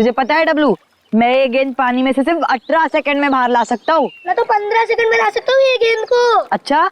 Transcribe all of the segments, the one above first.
तुझे पता है डब्लू, मैं ये गेंद पानी में से सिर्फ 18 सेकंड में बाहर ला सकता हूँ। मैं तो 15 सेकंड में ला सकता हूँ ये गेंद को। अच्छा,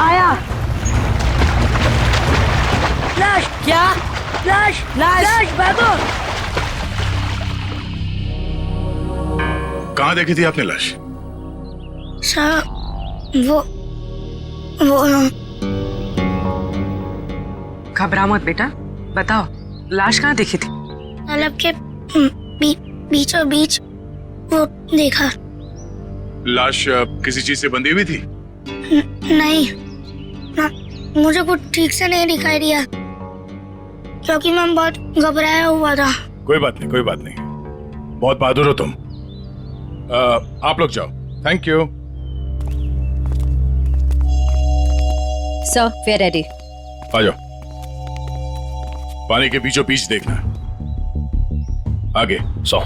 आया। लाश क्या? लाश लाश। लाश भागो। कहाँ देखी थी आपने लाश? साहब वो घबरा मत बेटा, बताओ लाश कहाँ देखी थी? तालाब के बीचों बीच वो देखा। लाश किसी चीज से बंधी हुई थी? नहीं ना, मुझे कुछ ठीक से नहीं दिखाई दिया क्योंकि मैं बहुत घबराया हुआ था। कोई बात नहीं, कोई बात नहीं, बहुत बहादुर हो तुम। आप लोग जाओ। Thank you sir, we are ready. आ जाओ। पानी के बीचों बीच देखना। आगे 100।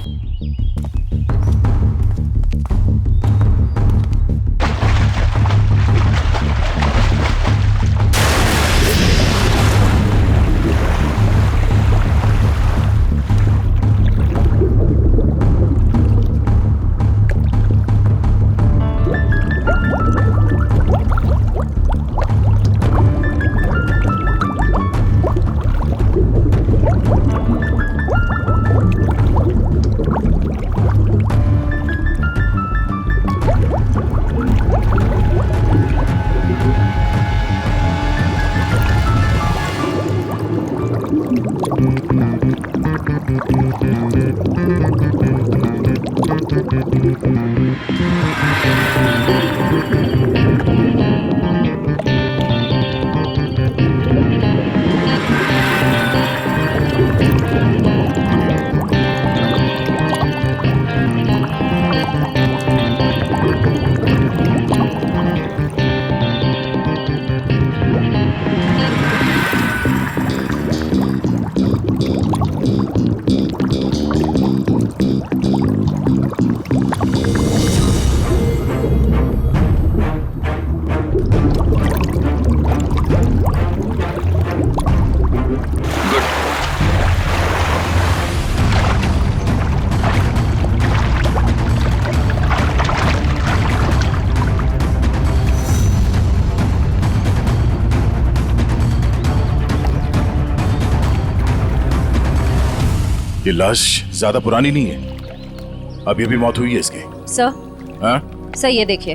ये लाश ज्यादा पुरानी नहीं है, अभी अभी मौत हुई है इसकी। सर, हाँ? सर ये देखिए,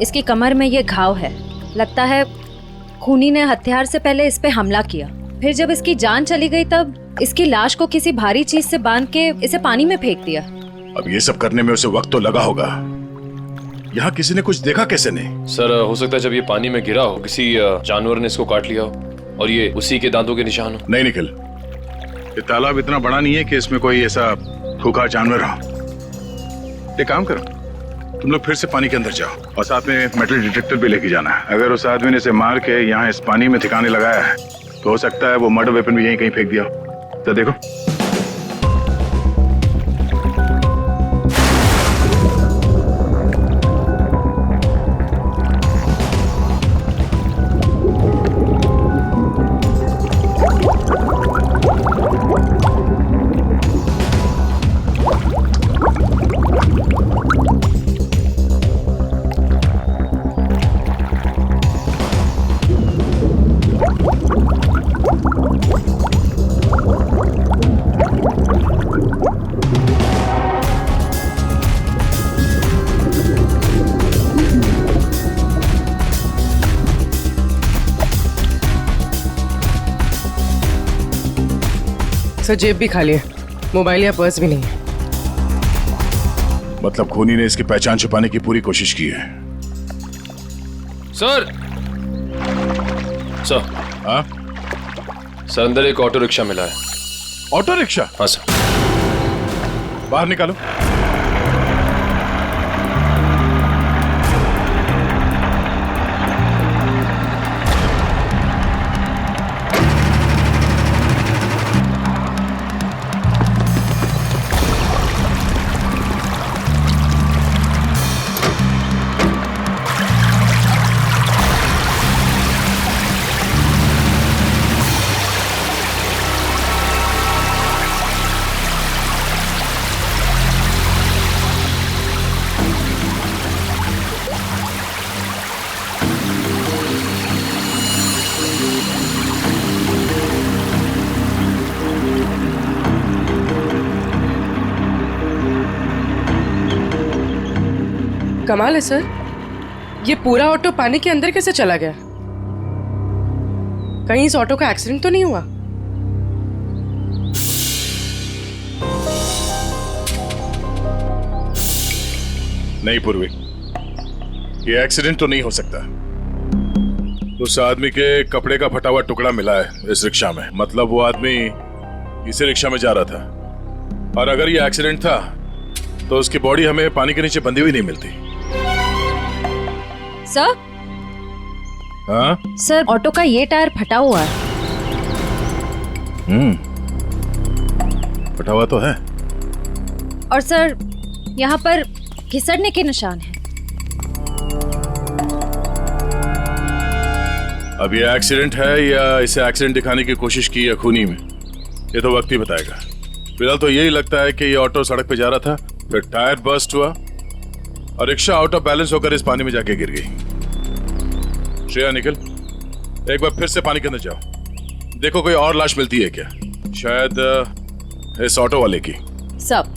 इसकी कमर में ये घाव है। लगता है खूनी ने हथियार से पहले इस पे हमला किया, फिर जब इसकी जान चली गई तब इसकी लाश को किसी भारी चीज से बांध के इसे पानी में फेंक दिया। अब ये सब करने में उसे वक्त तो लगा होगा। यहाँ किसी ने कुछ देखा कैसे नहीं? सर हो सकता है जब ये पानी में गिरा हो किसी जानवर ने इसको काट लिया हो और ये उसी के दांतों के निशान हो। नहीं निखिल, ये तालाब इतना बड़ा नहीं है कि इसमें कोई ऐसा खूंखार जानवर हो। एक काम करो, तुम लोग फिर से पानी के अंदर जाओ और साथ में मेटल डिटेक्टर भी लेके जाना। अगर उस आदमी ने इसे मार के यहाँ इस पानी में ठिकाने लगाया है तो हो सकता है वो मर्डर वेपन भी यहीं कहीं फेंक दिया हो। तो देखो। सर जेब भी खाली है, मोबाइल या पर्स भी नहीं है। मतलब खूनी ने इसकी पहचान छुपाने की पूरी कोशिश की है। सर सर हाँ, सर अंदर एक ऑटो रिक्शा मिला है। Auto rickshaw? हाँ सर। बाहर निकालो। कमाल है सर, ये पूरा ऑटो पानी के अंदर कैसे चला गया? कहीं इस ऑटो का एक्सीडेंट तो नहीं हुआ? नहीं पूर्वी, ये एक्सीडेंट तो नहीं हो सकता। उस आदमी के कपड़े का फटा हुआ टुकड़ा मिला है इस रिक्शा में। मतलब वो आदमी इसी रिक्शा में जा रहा था, और अगर ये एक्सीडेंट था तो उसकी बॉडी हमें पानी के नीचे बंधी हुई नहीं मिलती। सर, हाँ? सर ऑटो का ये टायर फटा हुआ है। फटा हुआ तो है। और सर यहाँ पर घिसड़ने के निशान हैं। अब ये एक्सीडेंट है या इसे एक्सीडेंट दिखाने की कोशिश की है खूनी में, ये तो वक्त ही बताएगा। फिलहाल तो यही लगता है कि ये ऑटो सड़क पे जा रहा था, फिर टायर बर्स्ट हुआ और रिक्शा आउट ऑफ बैलेंस होकर इस पानी में जाके गिर गई। श्रेया निकल, एक बार फिर से पानी के अंदर जाओ, देखो कोई और लाश मिलती है क्या, शायद इस ऑटो वाले की। सब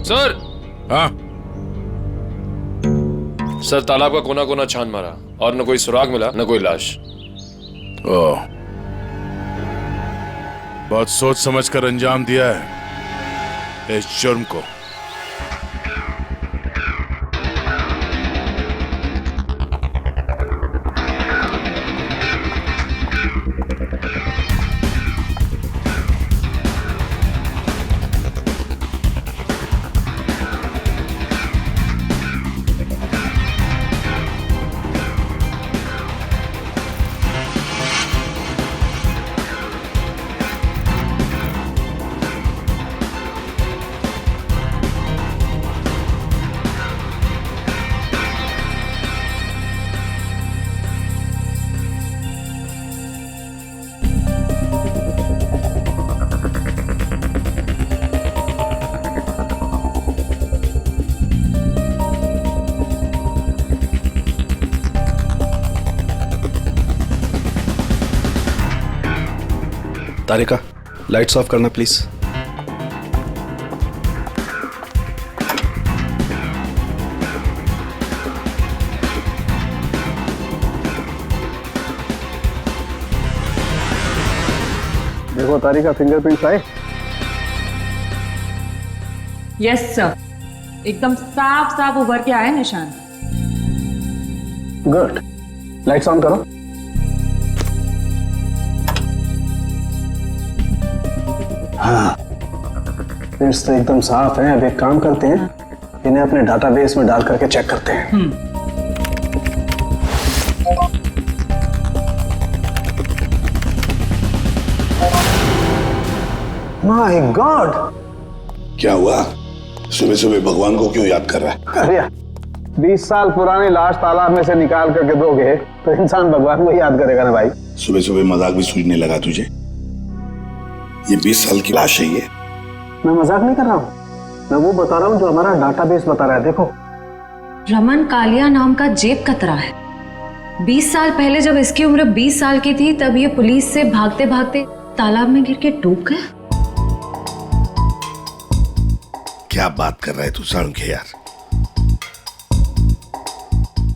सर। हाँ? सर तालाब का कोना कोना छान मारा और न कोई सुराग मिला न कोई लाश। ओह, बहुत सोच समझ कर अंजाम दिया है इस जुर्म को। तारिका, लाइट्स ऑफ करना प्लीज। देखो तारिका, फिंगरप्रिंट्स आए। यस सर, एकदम साफ साफ उभर के आए निशान। गुड, लाइट्स ऑन करो। हाँ, फिंगरप्रिंट्स तो एकदम साफ हैं। अब एक काम करते हैं, इन्हें अपने डाटाबेस में डाल करके चेक करते हैं। My God! क्या हुआ? सुबह सुबह भगवान को क्यों याद कर रहा है? अरे 20 साल पुरानी लाश तालाब में से निकाल करके दोगे तो इंसान भगवान को याद करेगा ना भाई। सुबह सुबह मजाक भी सूझने लगा तुझे? ये 20 साल की लाश है ये। मैं मजाक नहीं कर रहा हूँ, मैं वो बता रहा हूँ जो हमारा डाटाबेस बता रहा है। देखो, रमन कालिया नाम का जेब कतरा है। 20 साल पहले जब इसकी उम्र 20 साल की थी तब ये पुलिस से भागते भागते तालाब में गिर के डूब गए। क्या बात कर रहा है तू साळुंखे यार?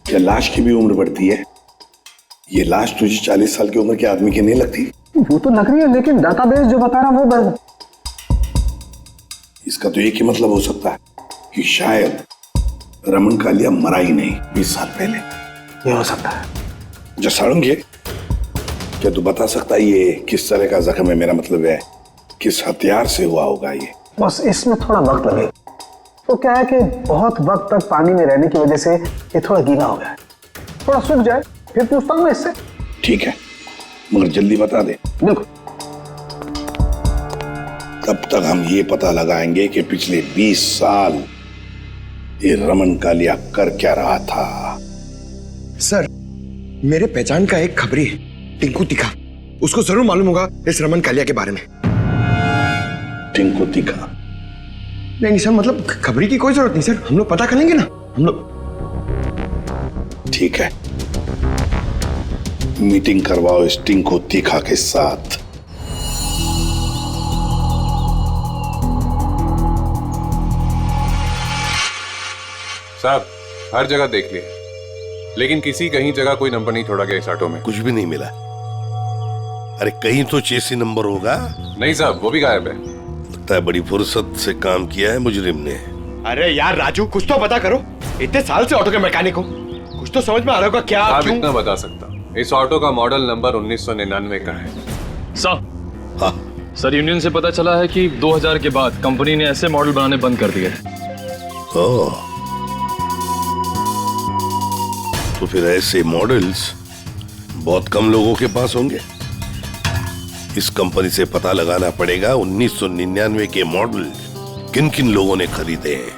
क्या लाश की भी उम्र बढ़ती है? ये लाश तुझे 40 साल की उम्र के आदमी की नहीं लगती? वो तो लग रही है, लेकिन डाटाबेस जो बता रहा है वो इसका तो एक ही मतलब हो सकता है कि शायद रमन कालिया मरा ही नहीं 20 साल पहले। ये हो सकता है। जो साळुंखे, क्या तू बता सकता है ये किस तरह का जख्म है? मेरा मतलब है किस हथियार से हुआ होगा ये? बस इसमें थोड़ा वक्त लगेगा। तो क्या है कि बहुत वक्त तक पानी में रहने की वजह से ये थोड़ा गीला हो गया है। थोड़ा सूख जाए फिर पूछता हूँ मैं इससे। ठीक है, मगर जल्दी बता दे। बिल्कुल। तब तक हम ये पता लगाएंगे कि पिछले 20 साल ये रमन कालिया कर क्या रहा था। सर, मेरे पहचान का एक खबरी है, टिंकू तिखा। उसको जरूर मालूम होगा इस रमन कालिया के बारे में। टिंकू तिखा? नहीं सर, मतलब खबरी की कोई जरूरत नहीं सर, हम लोग पता कर लेंगे ना हम लोग। ठीक है, मीटिंग करवाओ इस टिंकू तिखा के साथ। साहब, हर जगह देख लिए, लेकिन किसी कहीं जगह कोई नंबर नहीं छोड़ा गया इस ऑटो में। कुछ भी नहीं मिला। अरे कहीं तो चेसी नंबर होगा। नहीं साहब, वो भी गायब है। लगता है बड़ी फुर्सत से काम किया है मुजरिम ने। अरे यार राजू, कुछ तो पता करो। इतने साल से ऑटो के मैकेनिक हो, कुछ तो समझ में आ रहा होगा। क्या आप क्यों? इतना बता सकता, इस ऑटो का मॉडल नंबर 1999 का है। साहब, हाँ सर, यूनियन से पता चला है कि 2000 के बाद कंपनी ने ऐसे मॉडल बनाने बंद कर दिए। ओह, तो फिर ऐसे मॉडल्स बहुत कम लोगों के पास होंगे। इस कंपनी से पता लगाना पड़ेगा 1999 के मॉडल किन किन लोगों ने खरीदे हैं।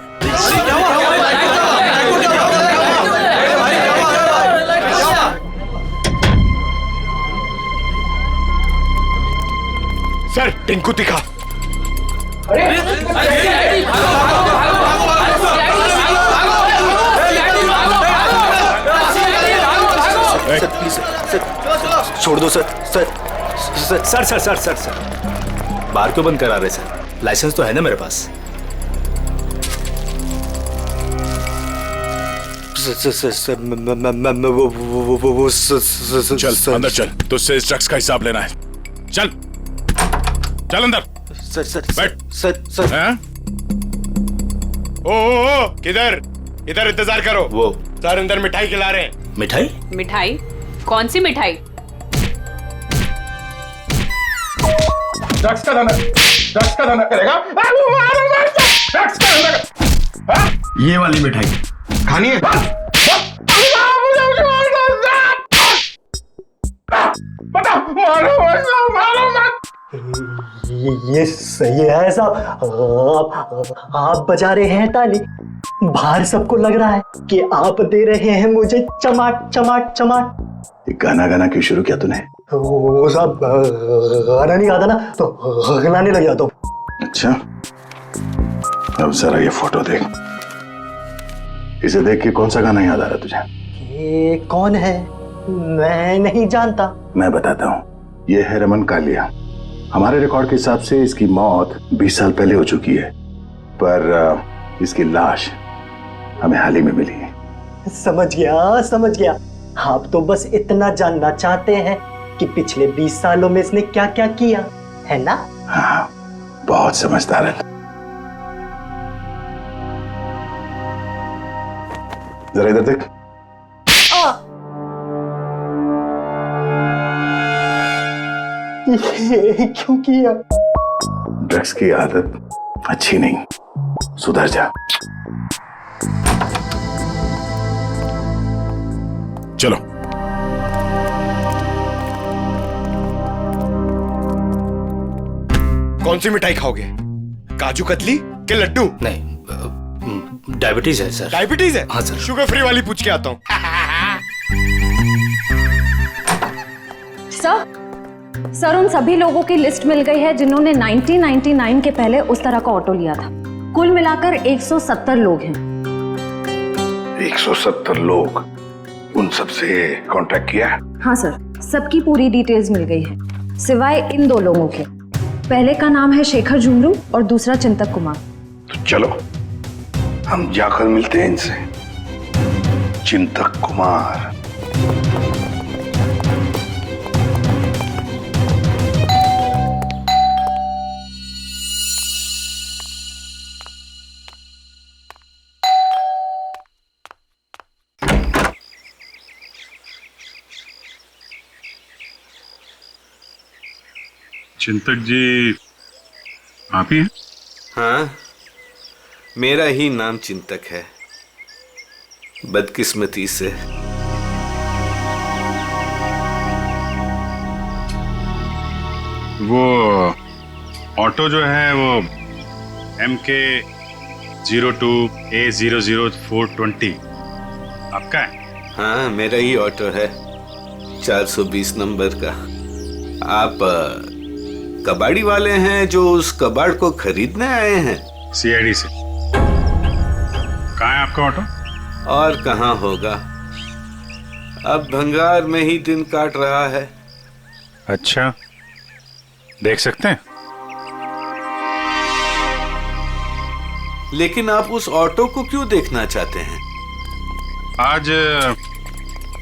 सर, टिंकू तिखा। छोड़ दो सर। सर बार क्यों बंद करा रहे सर? लाइसेंस तो है ना मेरे पास। सर चल अंदर चल, तुझसे इस ड्रग्स का हिसाब लेना है। चल चल अंदर। सर बैठ। सर हैं? ओ, किधर? इधर इंतजार करो। वो सर अंदर मिठाई खिला रहे हैं। मिठाई? मिठाई? कौन सी मिठाई? ड्रग्स का धंधा करेगा? ड्रग्स का धंधा। ये वाली मिठाई खानी है? ये सही है साहब। आप बजा रहे हैं ताली, बाहर सबको लग रहा है कि आप दे रहे हैं मुझे चमाट चमाट चमाट। गाना क्यों शुरू किया तूने? वो साहब गाना नहीं आता ना तो गाने लग जाता हूँ। अच्छा, अब जरा ये फोटो देख। इसे देख के कौन सा गाना याद आ रहा तुझे? ये कौन है? मैं नहीं जानता। मैं बताता हूँ, ये है रमन कालिया। हमारे रिकॉर्ड के हिसाब से इसकी मौत 20 साल पहले हो चुकी है, पर इसकी लाश हमें हाल ही में मिली है। समझ गया। आप तो बस इतना जानना चाहते हैं कि पिछले 20 सालों में इसने क्या क्या किया, है ना? हाँ, बहुत समझदार है। जरा इधर देख। ये क्यों किया? ड्रग्स की आदत अच्छी नहीं, सुधर जा। चलो। कौन सी मिठाई खाओगे? काजू कतली के लड्डू? नहीं, डायबिटीज है सर। डायबिटीज है? हाँ सर। शुगर फ्री वाली पूछ के आता हूँ। सर उन सभी लोगों की लिस्ट मिल गई है जिन्होंने 1999 के पहले उस तरह का ऑटो लिया था। कुल मिलाकर 170 लोग हैं। 170 लोग? उन सबसे कांटेक्ट किया? हाँ सर, सबकी पूरी डिटेल्स मिल गई है सिवाय इन 2 लोगों के। पहले का नाम है शेखर झुमरू और दूसरा चिंतक कुमार। तो चलो हम जाकर मिलते हैं इनसे। चिंतक कुमार। चिंतक जी आप ही हैं? हाँ, मेरा ही नाम चिंतक है, बदकिस्मती से। वो ऑटो जो है वो MK 02A00420 आपका है? हाँ, मेरा ही ऑटो है, 420 नंबर का। आप कबाड़ी वाले हैं जो उस कबाड़ को खरीदने आए हैं? CID से। कहाँ है आपका ऑटो? और कहाँ होगा, अब भंगार में ही दिन काट रहा है। अच्छा, देख सकते हैं? लेकिन आप उस ऑटो को क्यों देखना चाहते हैं? आज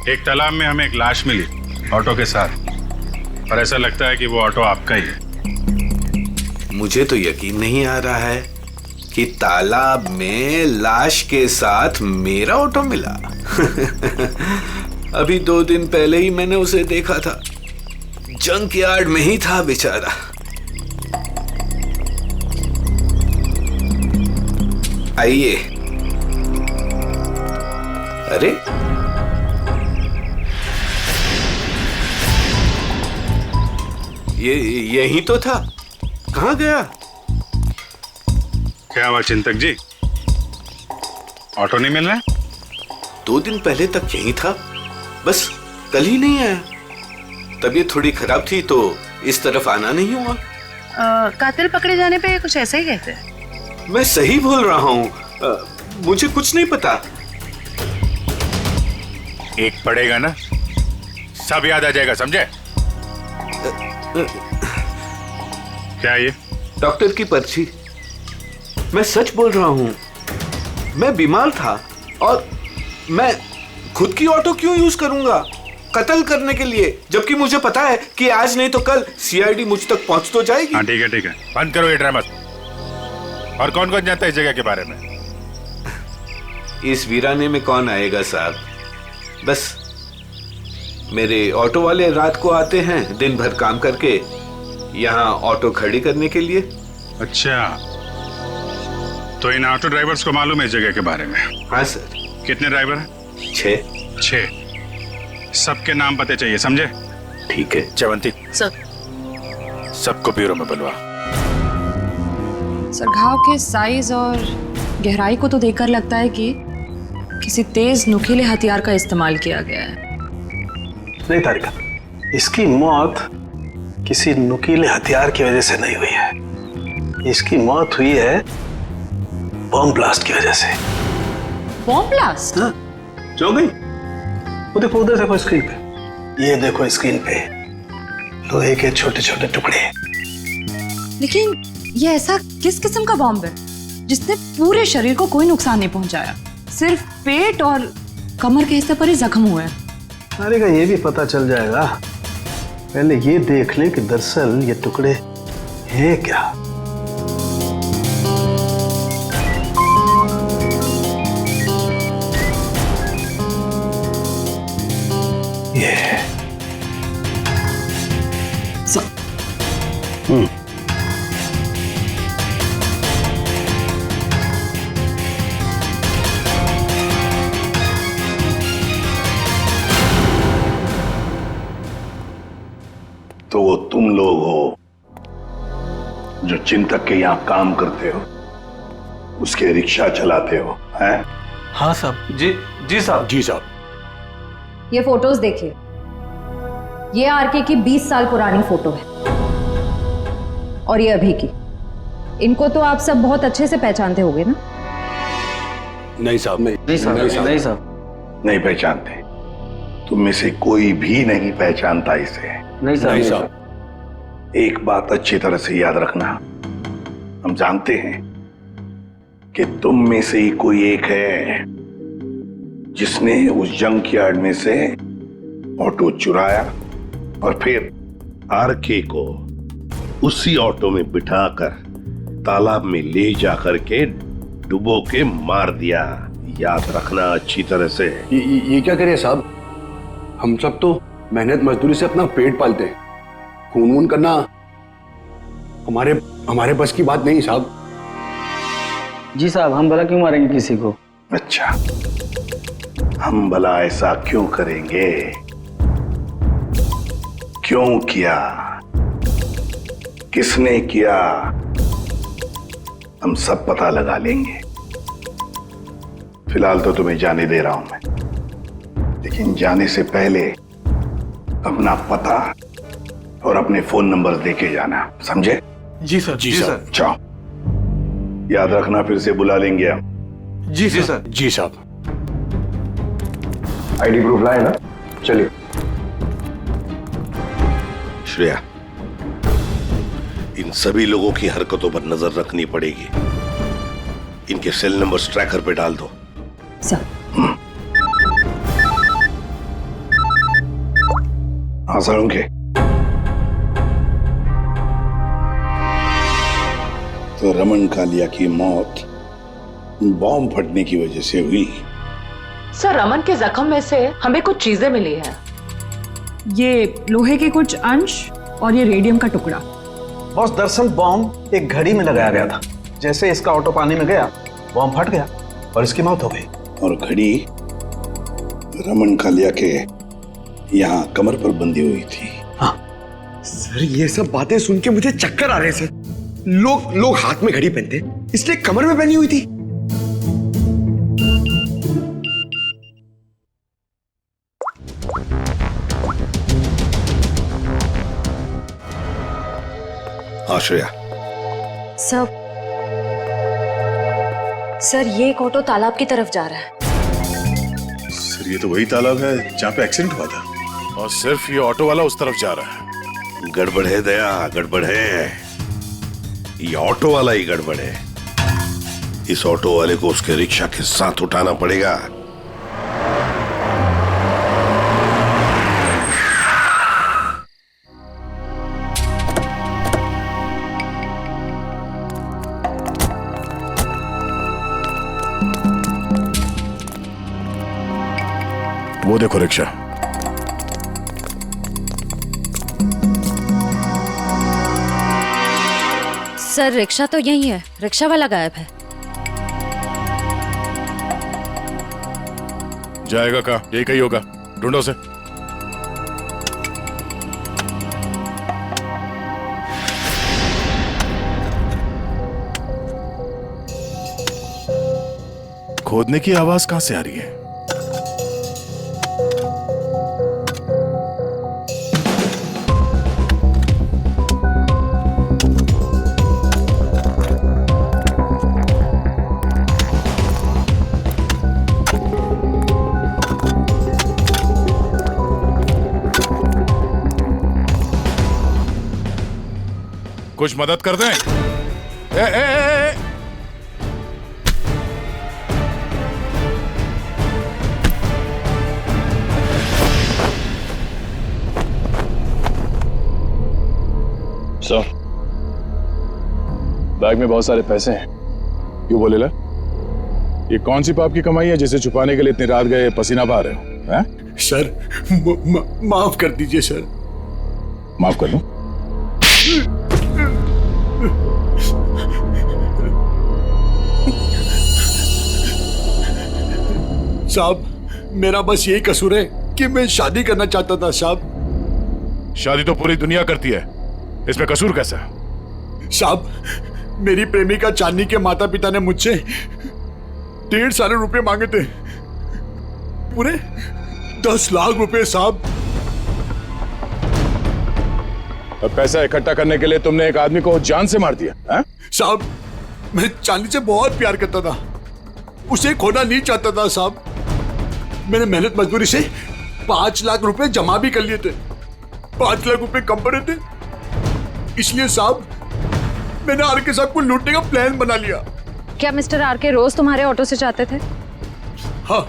एक तालाब में हमें एक लाश मिली ऑटो के साथ, और ऐसा लगता है कि वो ऑटो आपका ही है। मुझे तो यकीन नहीं आ रहा है कि तालाब में लाश के साथ मेरा ऑटो मिला। अभी 2 दिन पहले ही मैंने उसे देखा था, जंक यार्ड में ही था बेचारा। आइए। अरे, ये यही तो था, कहाँ गया? क्या हुआ चिंतक जी, ऑटो नहीं मिल रहा? 2 दिन पहले तक यही था, बस कल ही नहीं आया। तबीयत थोड़ी खराब थी तो इस तरफ आना नहीं हुआ। कातिल पकड़े जाने पे कुछ ऐसा ही कहते हैं। मैं सही बोल रहा हूँ, मुझे कुछ नहीं पता। एक पड़ेगा ना, सब याद आ जाएगा, समझे? क्या ये? डॉक्टर की पर्ची। मैं सच बोल रहा हूँ, मैं बीमार था और मैं खुद की ऑटो क्यों यूज करूंगा कत्ल करने के लिए, जबकि मुझे पता है कि आज नहीं तो कल CID मुझ तक पहुंच तो जाएगी। हाँ ठीक है, बंद करो ये ड्रामा। और कौन कौन जानता है इस जगह के बारे में? इस वीराने में कौन आएगा साहब, बस मेरे ऑटो वाले रात को आते हैं दिन भर काम करके यहाँ ऑटो खड़ी करने के लिए। अच्छा, तो इन ऑटो ड्राइवर्स को मालूम है इस जगह के बारे में? हाँ सर। कितने ड्राइवर हैं? 6। सबके नाम पते चाहिए, समझे? ठीक है। चवंती सर। सबको ब्यूरो में बुलवा। सर, घाव के साइज और गहराई को तो देखकर लगता है कि किसी तेज नुकीले हथियार का इस्तेमाल किया गया है। नहीं तारिका, इसकी मौत किसी नुकीले हथियार की वजह से नहीं हुई है। इसकी मौत हुई है बॉम्ब ब्लास्ट की वजह से। Bomb blast? हाँ, जो गई। वो देखो, उधर देखो स्क्रीन पे, ये देखो स्क्रीन पे लोहे के छोटे छोटे टुकड़े। लेकिन ये ऐसा किस किस्म का बॉम्ब है जिसने पूरे शरीर को कोई नुकसान नहीं पहुंचाया, सिर्फ पेट और कमर के हिस्से पर ही जख्म हुए हैं? अरे का ये भी पता चल जाएगा, पहले ये देख लें कि दरअसल ये टुकड़े हैं क्या। ये तो वो तुम लोग हो जो चिंतक के यहाँ काम करते हो, उसके रिक्शा चलाते हो, हैं? हाँ साहब। जी साहब। जी साहब। ये फोटोज देखिए, ये आरके की 20 साल पुरानी फोटो है और ये अभी की। इनको तो आप सब बहुत अच्छे से पहचानते होंगे ना? नहीं साहब। नहीं साहब। नहीं पहचानते। तुम में से कोई भी नहीं पहचानता इसे। नहीं साहब। एक बात अच्छी तरह से याद रखना, हम जानते हैं कि तुम में से ही कोई एक है जिसने उस जंक यार्ड में से ऑटो चुराया और फिर आरके को उसी ऑटो में बिठाकर तालाब में ले जाकर के डुबो के मार दिया। याद रखना अच्छी तरह से। ये क्या करें साहब, हम सब तो मेहनत मजदूरी से अपना पेट पालते हैं। खून वून करना हमारे बस की बात नहीं साहब। जी साहब, हम भला क्यों मारेंगे किसी को? अच्छा, हम भला ऐसा क्यों करेंगे? क्यों किया, किसने किया, हम सब पता लगा लेंगे। फिलहाल तो तुम्हें जाने दे रहा हूं मैं, लेकिन जाने से पहले अपना पता और अपने फोन नंबर देके जाना, समझे? जी सर। जी सर। जाओ, याद रखना फिर से बुला लेंगे हम। जी सर। जी साहब। आईडी प्रूफ लाए ना? चलिए। श्रेया, इन सभी लोगों की हरकतों पर नजर रखनी पड़ेगी। इनके सेल नंबर्स ट्रैकर पे डाल दो। सर। हाँ सर, उनके तो रमन कालिया की मौत बॉम्ब फटने की वजह से हुई। सर, रमन के जख्म में से हमें कुछ चीजें मिली हैं। ये लोहे के कुछ अंश और ये रेडियम का टुकड़ा। बॉस, दरअसल बॉम्ब एक घड़ी में लगाया गया था। जैसे इसका ऑटो पानी में गया, बॉम्ब फट गया और इसकी मौत हो गई। और घड़ी रमन कालिया के यहाँ कमर पर बंधी हुई थी। हाँ सर, ये सब बातें सुन के मुझे चक्कर आ रहे हैं सर। लोग हाथ में घड़ी पहनते, इसलिए कमर में पहनी हुई थी। आश्रया। सर, ये एक ऑटो तालाब की तरफ जा रहा है। सर, ये तो वही तालाब है जहाँ पे एक्सीडेंट हुआ था। और सिर्फ ये ऑटो वाला उस तरफ जा रहा है। गड़बड़ है दया, गड़बड़ है। ये ऑटो वाला ही गड़बड़ है। इस ऑटो वाले को उसके रिक्शा के साथ उठाना पड़ेगा। वो देखो रिक्शा। सर, रिक्शा तो यही है, रिक्शा वाला गायब है। जाएगा कहाँ? यही कहीं होगा, ढूंढो उसे। खोदने की आवाज कहां से आ रही है? कुछ मदद कर दें? ए। सर, बैग में बहुत सारे पैसे हैं। क्यों बोले ला? ये कौन सी पाप की कमाई है जिसे छुपाने के लिए इतनी रात गए पसीना बहा रहे हो? हैं? सर, माफ कर दीजिए सर। माफ कर दूं? साहब, मेरा बस यही कसूर है कि मैं शादी करना चाहता था साहब। शादी तो पूरी दुनिया करती है, इसमें कसूर कैसा? साहब, मेरी प्रेमिका चांदनी के माता पिता ने मुझसे 1.5 साल रुपए मांगे थे, पूरे 10 लाख रुपए साहब। अब पैसा इकट्ठा करने के लिए तुमने एक आदमी को जान से मार दिया है? साहब, मैं चांदनी से बहुत प्यार करता था, उसे खोना नहीं चाहता था साहब। मैंने मेहनत मजदूरी से 5 लाख रुपए जमा भी कर लिए थे, 5 लाख रुपए कम पड़े थे, इसलिए साहब मैंने आरके साहब को लूटने का प्लान बना लिया। क्या मिस्टर आरके रोज तुम्हारे ऑटो से जाते थे? हाँ,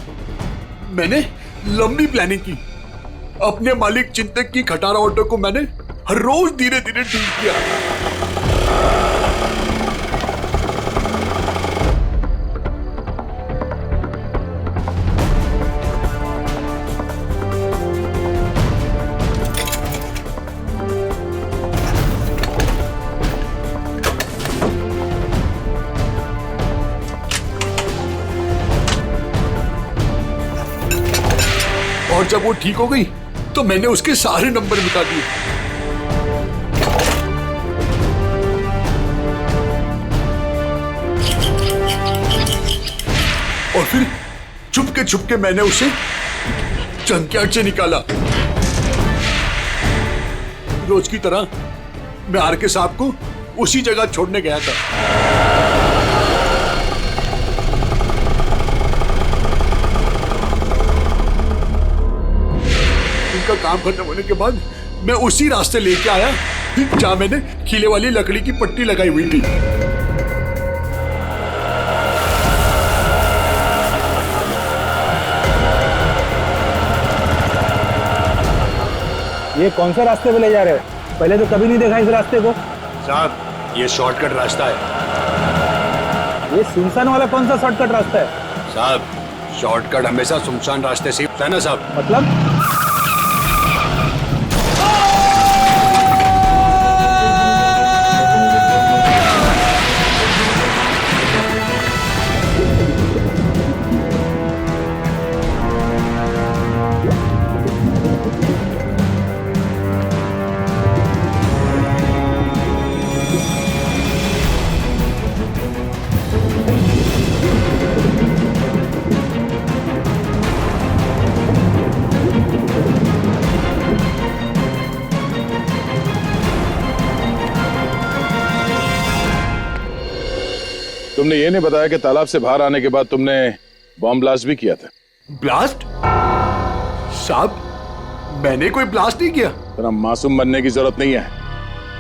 मैंने लंबी प्लानिंग की। अपने मालिक चिंतक की खटारा ऑटो को मैंने हर रोज धीरे धीरे ठीक किया। और जब वो ठीक हो गई तो मैंने उसके सारे नंबर मिटा दिए। और फिर छुपके मैंने उसे जंकयार्ड से निकाला। रोज की तरह मैं आरके साहब को उसी जगह छोड़ने गया था। उनका काम खत्म होने के बाद मैं उसी रास्ते लेके आया जहां मैंने खीले वाली लकड़ी की पट्टी लगाई हुई थी। ये कौन सा रास्ते पे ले जा रहे हो? पहले तो कभी नहीं देखा इस रास्ते को। साहब, ये शॉर्टकट रास्ता है। ये सुनसान वाला कौन सा शॉर्टकट रास्ता है? साहब, शॉर्टकट हमेशा सुनसान रास्ते से होता है ना साहब। मतलब? तुमने ये नहीं बताया कि तालाब से बाहर आने के बाद तुमने बॉम्ब ब्लास्ट भी किया था। ब्लास्ट? साहब, मैंने कोई ब्लास्ट नहीं किया। तेरा मासूम बनने की जरूरत नहीं है।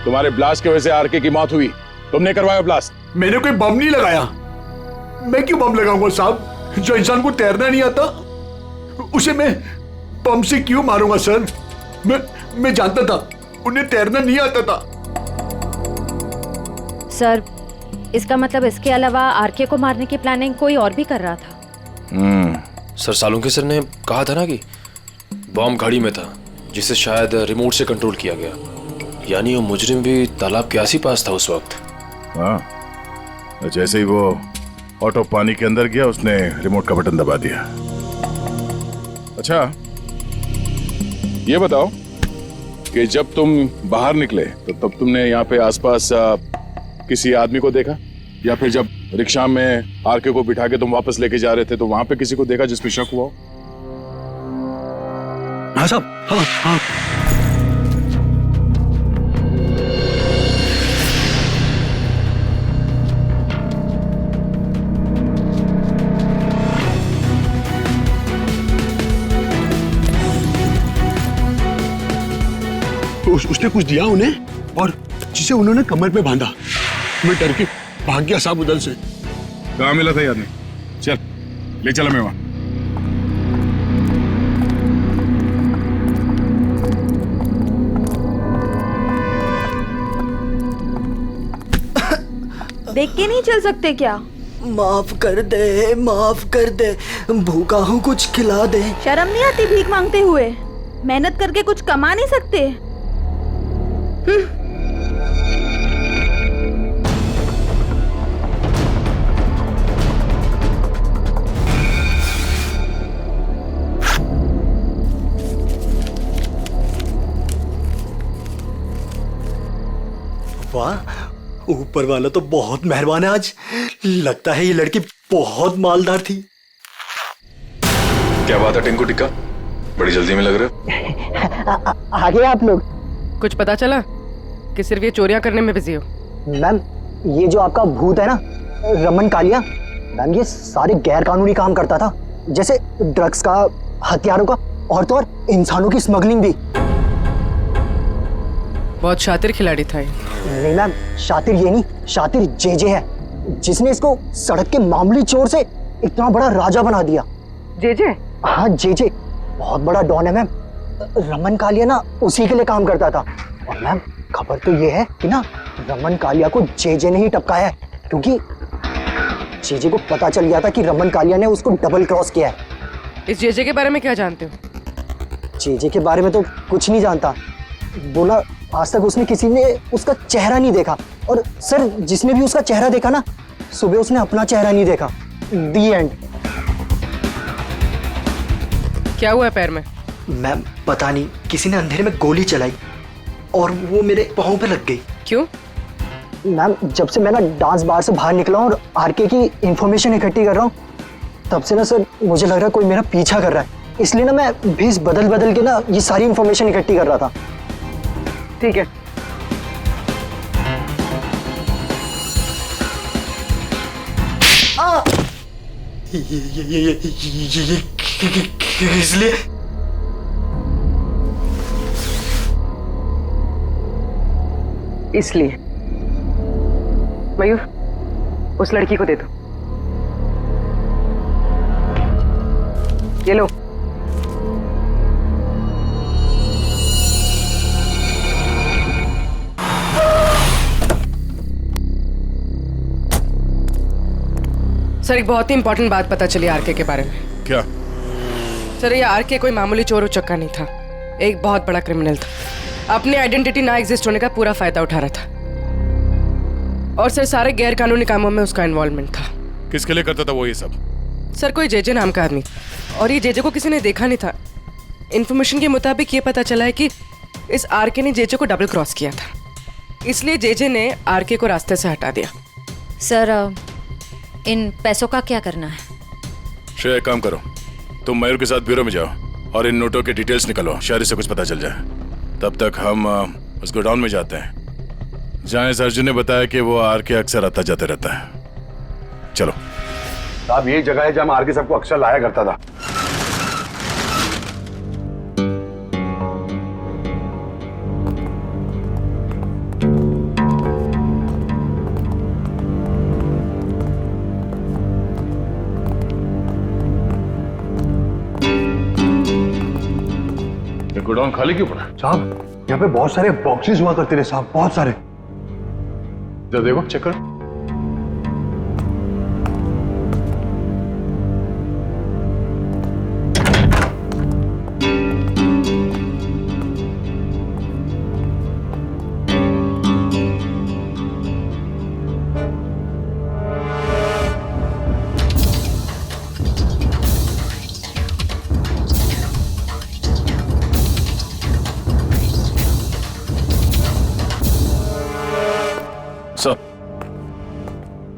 तुम्हारे ब्लास्ट की वजह से आरके की मौत हुई, तुमने करवाया ब्लास्ट। मैंने कोई बम नहीं लगाया। मैं क्यों बम लगाऊंगा साहब? जो इंसान को तैरना नहीं आता उसे मैं बम से क्यों मारूंगा सर? मैं जानता था उन्हें तैरना नहीं आता था। सर, इसका मतलब इसके अलावा आरके को मारने की प्लानिंग कोई और भी कर रहा था। सर, सालुंके सर ने कहा था ना कि बॉम्ब गाड़ी में था, जिसे शायद रिमोट से कंट्रोल किया गया। यानी वो मुजरिम भी तालाब के आस-पास था उस वक्त। हाँ, जैसे ही वो ऑटो पानी के अंदर गया उसने रिमोट का बटन दबा दिया। अच्छा, ये बताओ कि जब तुम बाहर निकले तो तब तुमने यहाँ पे आसपास किसी आदमी को देखा, या फिर जब रिक्शा में आरके को बिठा के तुम वापस लेके जा रहे थे तो वहां पे किसी को देखा जिसमें शक हुआ हो? हाँ साहब, हाँ हाँ। उसने कुछ दिया उन्हें और जिसे उन्होंने कमर पे बांधा। मैं डर के भाग गया साहब उधर से। कहाँ मिला था ये आदमी? चल ले चला मैं वहां। देख के नहीं चल सकते क्या? माफ कर दे, माफ कर दे, भूखा हूँ, कुछ खिला दे। शर्म नहीं आती भीख मांगते हुए? मेहनत करके कुछ कमा नहीं सकते? वाह, ऊपर वाला तो बहुत मेहरबान है आज। लगता है ये लड़की बहुत मालदार थी। क्या बात है टिंकू टिक्का, बड़ी जल्दी में लग रहे हो। आगे आप लोग। कुछ पता चला कि सिर्फ ये चोरियां करने में बिजी हो? मैम, ये जो आपका भूत है ना, रमन कालिया, मैम ये सारे गैर कानूनी काम करता था, जैसे ड्रग्स का, हथियारों का, और तो और इंसानों की स्मगलिंग भी। बहुत शातिर खिलाड़ी था ये। नहीं मैम, शातिर ये नहीं, शातिर जेजे है, जिसने इसको सड़क के मामूली चोर से इतना बड़ा राजा बना दिया। जेजे? हाँ जेजे, बहुत बड़ा डॉन है मैम। रमन कालिया ना उसी के लिए काम करता था। और मैम खबर तो ये है कि ना रमन कालिया को जेजे ने ही टपकाया है, क्योंकि जेजे को पता चल गया था कि रमन कालिया ने उसको डबल क्रॉस किया है। इस जेजे के बारे में क्या जानते हो? जेजे के बारे में तो कुछ नहीं जानता, बोला आज तक उसने किसी ने उसका चेहरा नहीं देखा। और सर, जिसने भी उसका चेहरा देखा ना, सुबह उसने अपना चेहरा नहीं देखा। दी एंड। क्या हुआ पैर में? मैम पता नहीं, किसी ने अंधेरे में गोली चलाई और वो मेरे पाँव पे लग गई। क्यों? मैम जब से मैं ना डांस बार से बाहर निकला हूँ और आरके की इंफॉर्मेशन इकट्ठी कर रहा हूँ, तब से ना सर मुझे लग रहा है कोई मेरा पीछा कर रहा है। इसलिए ना मैं भेस बदल बदल के ना ये सारी इंफॉर्मेशन इकट्ठी कर रहा था। ठीक है। इसलिए इसलिए मयूर, उस लड़की को दे दो। ये लो। सर एक बहुत ही इंपॉर्टेंट बात पता चली आरके के बारे में। क्या? सर ये आरके कोई मामूली चोर उचक्का नहीं था, एक बहुत बड़ा क्रिमिनल था। अपनी आइडेंटिटी ना एग्जिस्ट होने का पूरा फायदा उठा रहा था। और सर सारे गैर कानूनी कामों में उसका इन्वॉल्वमेंट था। किसके लिए करता था वो ये सब? सर कोई जेजे नाम का आदमी, और ये जेजे को किसी ने देखा नहीं था। इन्फॉर्मेशन के मुताबिक ये पता चला है कि इस आरके ने जेजे को डबल क्रॉस किया था, इसलिए जेजे ने आरके को रास्ते से हटा दिया। सर इन पैसों का क्या करना है? श्रेया एक काम करो, तुम मयूर के साथ ब्यूरो में जाओ और इन नोटों के डिटेल्स निकालो, शायद इससे कुछ पता चल जाए। तब तक हम उस गोडाउन में जाते हैं जहाँ इस अर्जुन ने बताया कि वो आरके अक्सर आता जाते रहता है। चलो। साहब यही जगह है जहाँ आरके सबको अक्सर लाया करता था। गोडाउन खाली क्यों पड़ा? साहब यहाँ पे बहुत सारे बॉक्सेस हुआ करते थे साहब, बहुत सारे। जरा देखो, चेक करो।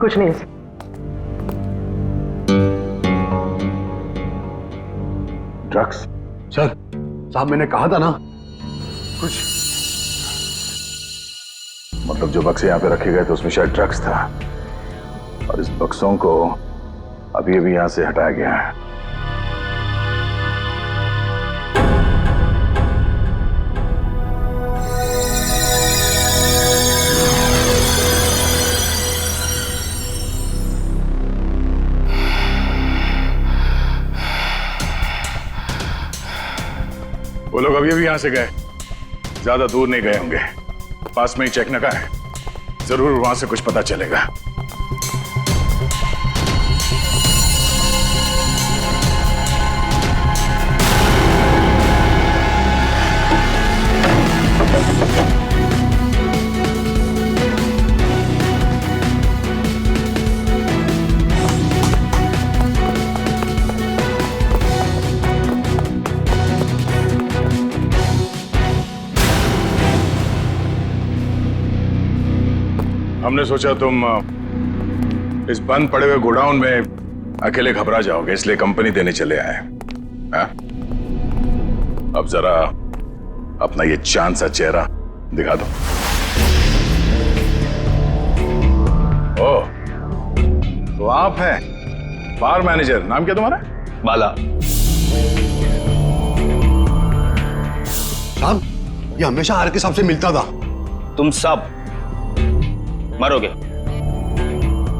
कुछ नहीं। ड्रग्स? सर साहब मैंने कहा था ना कुछ। मतलब जो बक्से यहाँ पे रखे गए थे उसमें शायद ड्रग्स था, और इस बक्सों को अभी अभी यहाँ से हटाया गया है। वो लोग अभी अभी यहां से गए, ज्यादा दूर नहीं गए होंगे, पास में ही चेक नाका है, जरूर वहां से कुछ पता चलेगा। हमने सोचा तुम इस बंद पड़े हुए गोडाउन में अकेले घबरा जाओगे, इसलिए कंपनी देने चले आए। हाँ? अब जरा अपना ये चांद सा चेहरा दिखा दो। ओह, तो आप हैं बार मैनेजर, नाम क्या तुम्हारा? बाला। साहब, ये हमेशा आर के साहब से मिलता था। तुम सब मरोगे।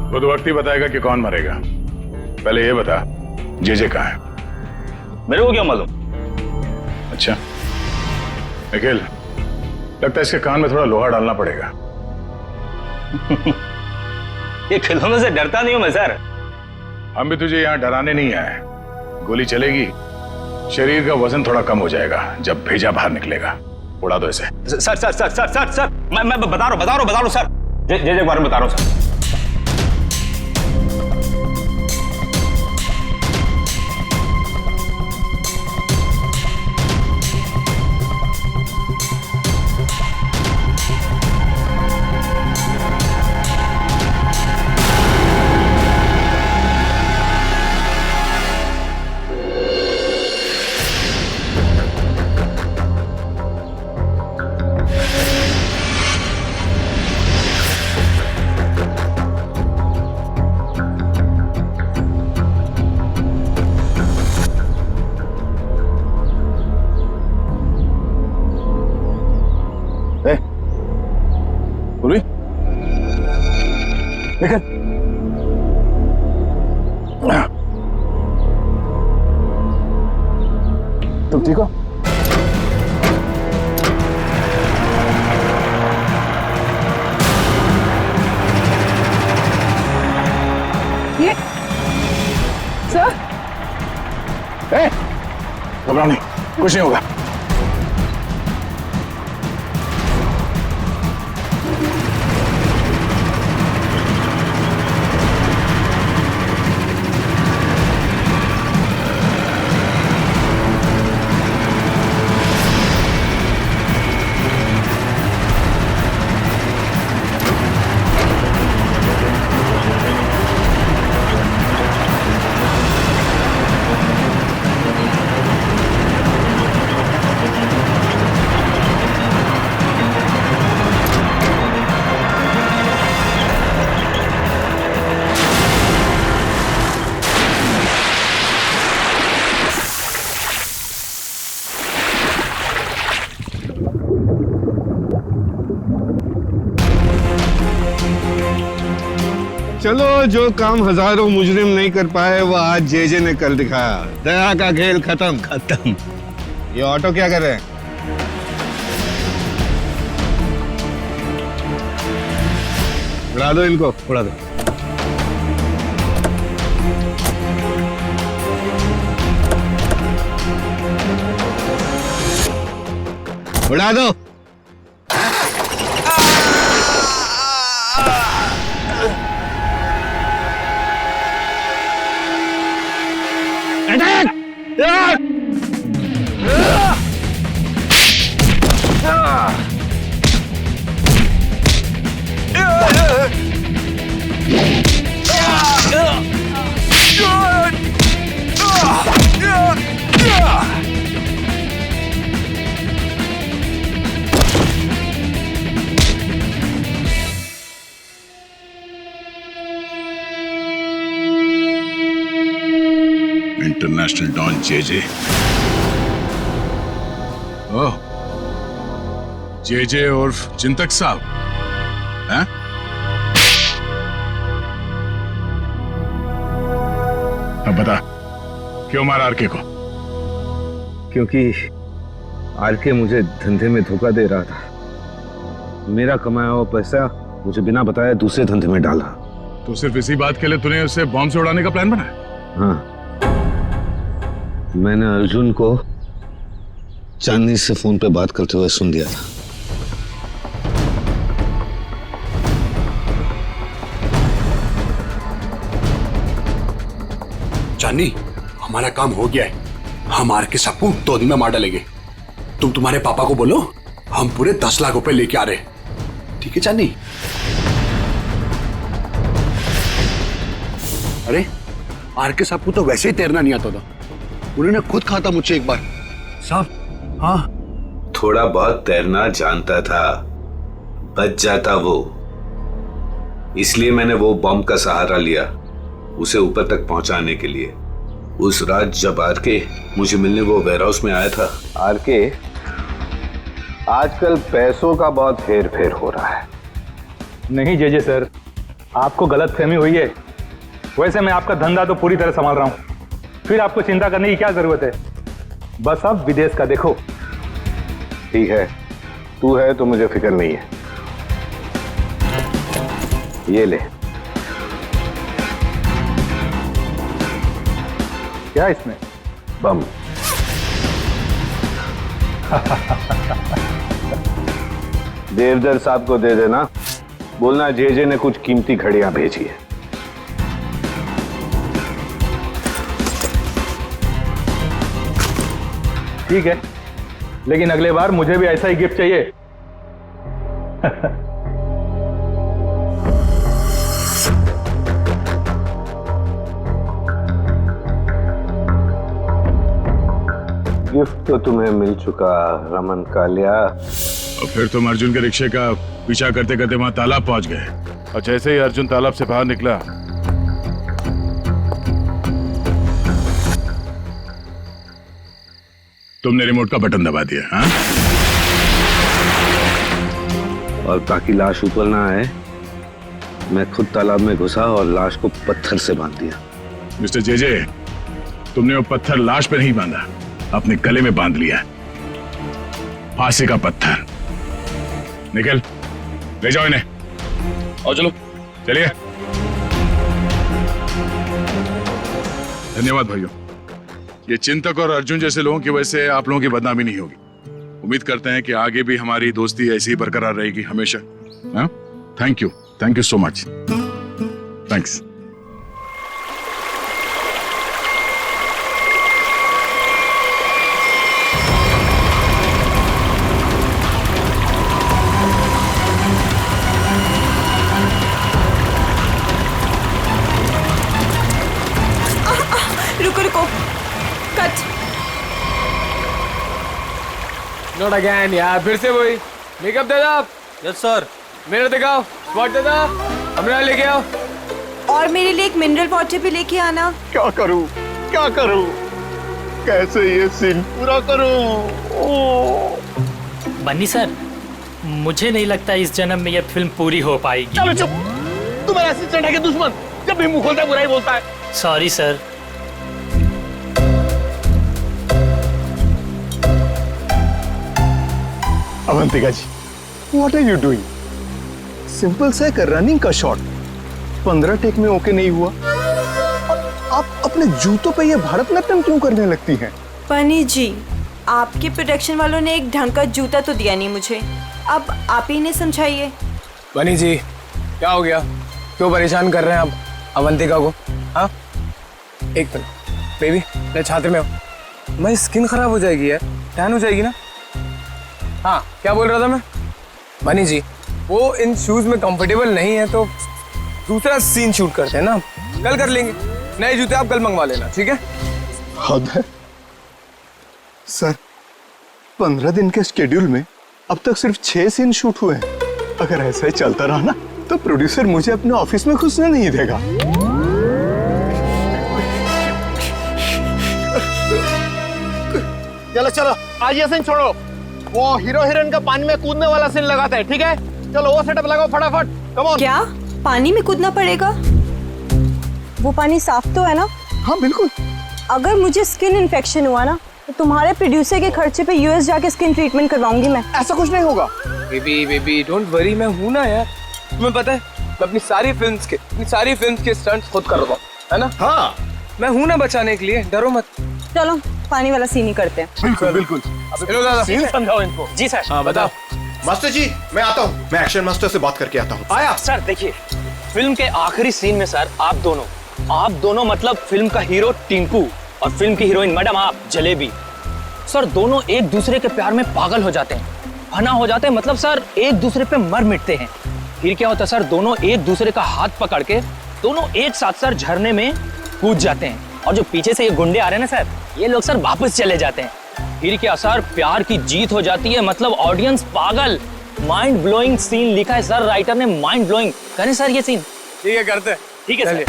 वो तो वक्त ही बताएगा कि कौन मरेगा। पहले ये बता, जेजे कहाँ है? मेरे को क्या मालूम? अच्छा निखिल, लगता है इसके कान में थोड़ा लोहा डालना पड़ेगा। ये खिलौनों से डरता नहीं हूं मैं सर। हम भी तुझे यहाँ डराने नहीं आए। गोली चलेगी, शरीर का वजन थोड़ा कम हो जाएगा जब भेजा बाहर निकलेगा। उड़ा दो इसे। Sir sir sir sir sir sir मैं बता रहा हूँ सर। जे के बारे में बता रहा हूँ सर। निकल। तुम ठीक हो? ये सर, घबराओ नहीं, कुछ नहीं होगा। चलो, जो काम हजारों मुजरिम नहीं कर पाए वो आज जेजे ने कर दिखाया। दया का खेल खत्म। ये ऑटो क्या कर रहे हैं? उड़ा दो इनको, उड़ा दो। उड़ा दो। International don JJ. ओह, जेजे उर्फ चिंतक साहब हैं? अब बता, क्यों मारा आरके को? क्योंकि आरके मुझे धंधे में धोखा दे रहा था। मेरा कमाया हुआ पैसा मुझे बिना बताए दूसरे धंधे में डाला। तो सिर्फ इसी बात के लिए तूने उसे बॉम्ब से उड़ाने का प्लान बनाया? हाँ, मैंने अर्जुन को चांदनी से फोन पे बात करते हुए सुन लिया था। चांदनी, हमारा काम हो गया है। हम आर के सबको 2 दिन में मार डालेंगे। तुम तुम्हारे पापा को बोलो हम पूरे 10 लाख रुपए लेके आ रहे। ठीक है चांदनी? अरे आर के साहब को तो वैसे ही तैरना नहीं आता था, उन्होंने खुद कहा था मुझसे एक बार। साहब हाँ, थोड़ा बहुत तैरना जानता था, बच जाता वो। इसलिए मैंने वो बम का सहारा लिया उसे ऊपर तक पहुंचाने के लिए। उस रात जब आर के मुझे मिलने वो वेयर हाउस में आया था। आर के, आजकल पैसों का बहुत हेर फेर हो रहा है। नहीं जेजे सर, आपको गलत फहमी हुई है। वैसे मैं आपका धंधा तो पूरी तरह संभाल रहा हूं, फिर आपको चिंता करने की क्या जरूरत है। बस आप विदेश का देखो। ठीक है, तू है तो मुझे फिक्र नहीं है। ये ले। क्या इसमें? बम। देवदर साहब को दे देना, बोलना जेजे ने कुछ कीमती घड़ियां भेजी है। ठीक है, लेकिन अगले बार मुझे भी ऐसा ही गिफ्ट चाहिए। गिफ्ट तो तुम्हें मिल चुका रमन कालिया। और फिर तुम अर्जुन के रिक्शे का पीछा करते करते वहां तालाब पहुंच गए, और जैसे ही अर्जुन तालाब से बाहर निकला तुमने रिमोट का बटन दबा दिया। हाँ? और ताकि लाश ऊपर ना आए, मैं खुद तालाब में घुसा और लाश को पत्थर से बांध दिया। मिस्टर जेजे, तुमने वो पत्थर लाश पे नहीं बांधा, अपने गले में बांध लिया। फांसी का पत्थर। निकल, ले जाओ इन्हें। और चलो, चलिए। धन्यवाद भाइयों। ये चिंतक और अर्जुन जैसे लोगों की वजह से आप लोगों की बदनामी नहीं होगी। उम्मीद करते हैं कि आगे भी हमारी दोस्ती ऐसी ही बरकरार रहेगी हमेशा। Thank you so much. Thanks. रुको, कट। नॉट अगेन यार, फिर से वही। मेकअप दे दो। Yes sir. मेरा दिखाओ, स्पॉट दे दो। हमरा लेके आओ। और मेरे लिए एक मिनरल वाटर भी लेके आना। क्या करूं, कैसे ये सीन पूरा करूं? बन्नी सर, मुझे नहीं लगता इस जन्म में ये फिल्म पूरी हो पाएगी। चलो चुप, तुम्हारा असिस्टेंट है कि दुश्मन? जब भी मुंह खोलता है बुराई बोलता है। Sorry sir. Avantika ji, what are you doing? Simple सा एक रनिंग का शॉट 15 टेक में ओके नहीं हुआ, और आप अपने जूतों पे ये भारतनाट्यम क्यों करने लगती हैं? बनी जी, आपके प्रोडक्शन वालों ने एक ढंग का जूता तो दिया नहीं मुझे, अब आप ही ने समझाइए। बनी जी, क्या हो गया? क्यों परेशान कर रहे हैं आप अवंतिका को? हाँ, एक मिनट बेबी, मैं छाते में हूँ। मेरी स्किन खराब हो जाएगी यार, टैन हो जाएगी ना। हाँ, क्या बोल रहा था मैं? बनी जी, वो इन शूज में कंफर्टेबल नहीं है तो दूसरा सीन शूट करते हैं ना, कल कर लेंगे। नए जूते आप कल मंगवा लेना, ठीक है? हद है सर, 15 दिन के शेड्यूल में अब तक सिर्फ 6 सीन शूट हुए हैं। अगर ऐसा ही चलता रहा ना तो प्रोड्यूसर मुझे अपने ऑफिस में घुसने नहीं देगा। चलो आज ये सीन छोड़ो, वो हीरो हीरोइन का पानी में कूदने वाला सीन लगाते हैं, ठीक है? चलो वो सेटअप लगाओ फटाफट, कम ऑन। क्या पानी में कूदना पड़ेगा? वो पानी साफ तो है ना? हाँ बिल्कुल। अगर मुझे स्किन इन्फेक्शन हुआ ना तो तुम्हारे प्रोड्यूसर के खर्चे पे यूएस जाके स्किन ट्रीटमेंट करवाऊंगी मैं। ऐसा कुछ नहीं होगा। बेबी डोंट वरी, मैं हूं ना यार। तुम्हें पता है मैं अपनी सारी फिल्म्स के स्टंट्स खुद कर रहा हूं, है ना? हाँ, मैं हूं ना बचाने के लिए, डरो मत। चलो पानी वाला सीन ही करते हैं। बिल्कुल। हेलो दादा, सीन समझाओ इनको। जी सर। हाँ बताओ। मास्टर जी, मैं आता हूँ, मैं एक्शन मास्टर से बात करके आता हूँ। आया सर। देखिए, फिल्म के आखिरी सीन में सर आप दोनों मतलब फिल्म का हीरो टिंकू और फिल्म की हीरोइन मैडम आप जलेबी, सर दोनों एक दूसरे के प्यार में पागल हो जाते हैं, फना हो जाते हैं, मतलब सर एक दूसरे पे मर मिटते हैं। फिर क्या होता है सर, दोनों एक दूसरे का हाथ पकड़ के दोनों एक साथ सर झरने में कूद जाते हैं और जो पीछे से ये गुंडे आ रहे हैं ना सर, ये लोग सर वापस चले जाते हैं। फिर क्या सर, प्यार की जीत हो जाती है, मतलब ऑडियंस पागल। माइंड ब्लोइंग सीन लिखा है सर राइटर ने, माइंड ब्लोइंग। करें सर ये सीन? ठीक है, करते हैं। ठीक है sir,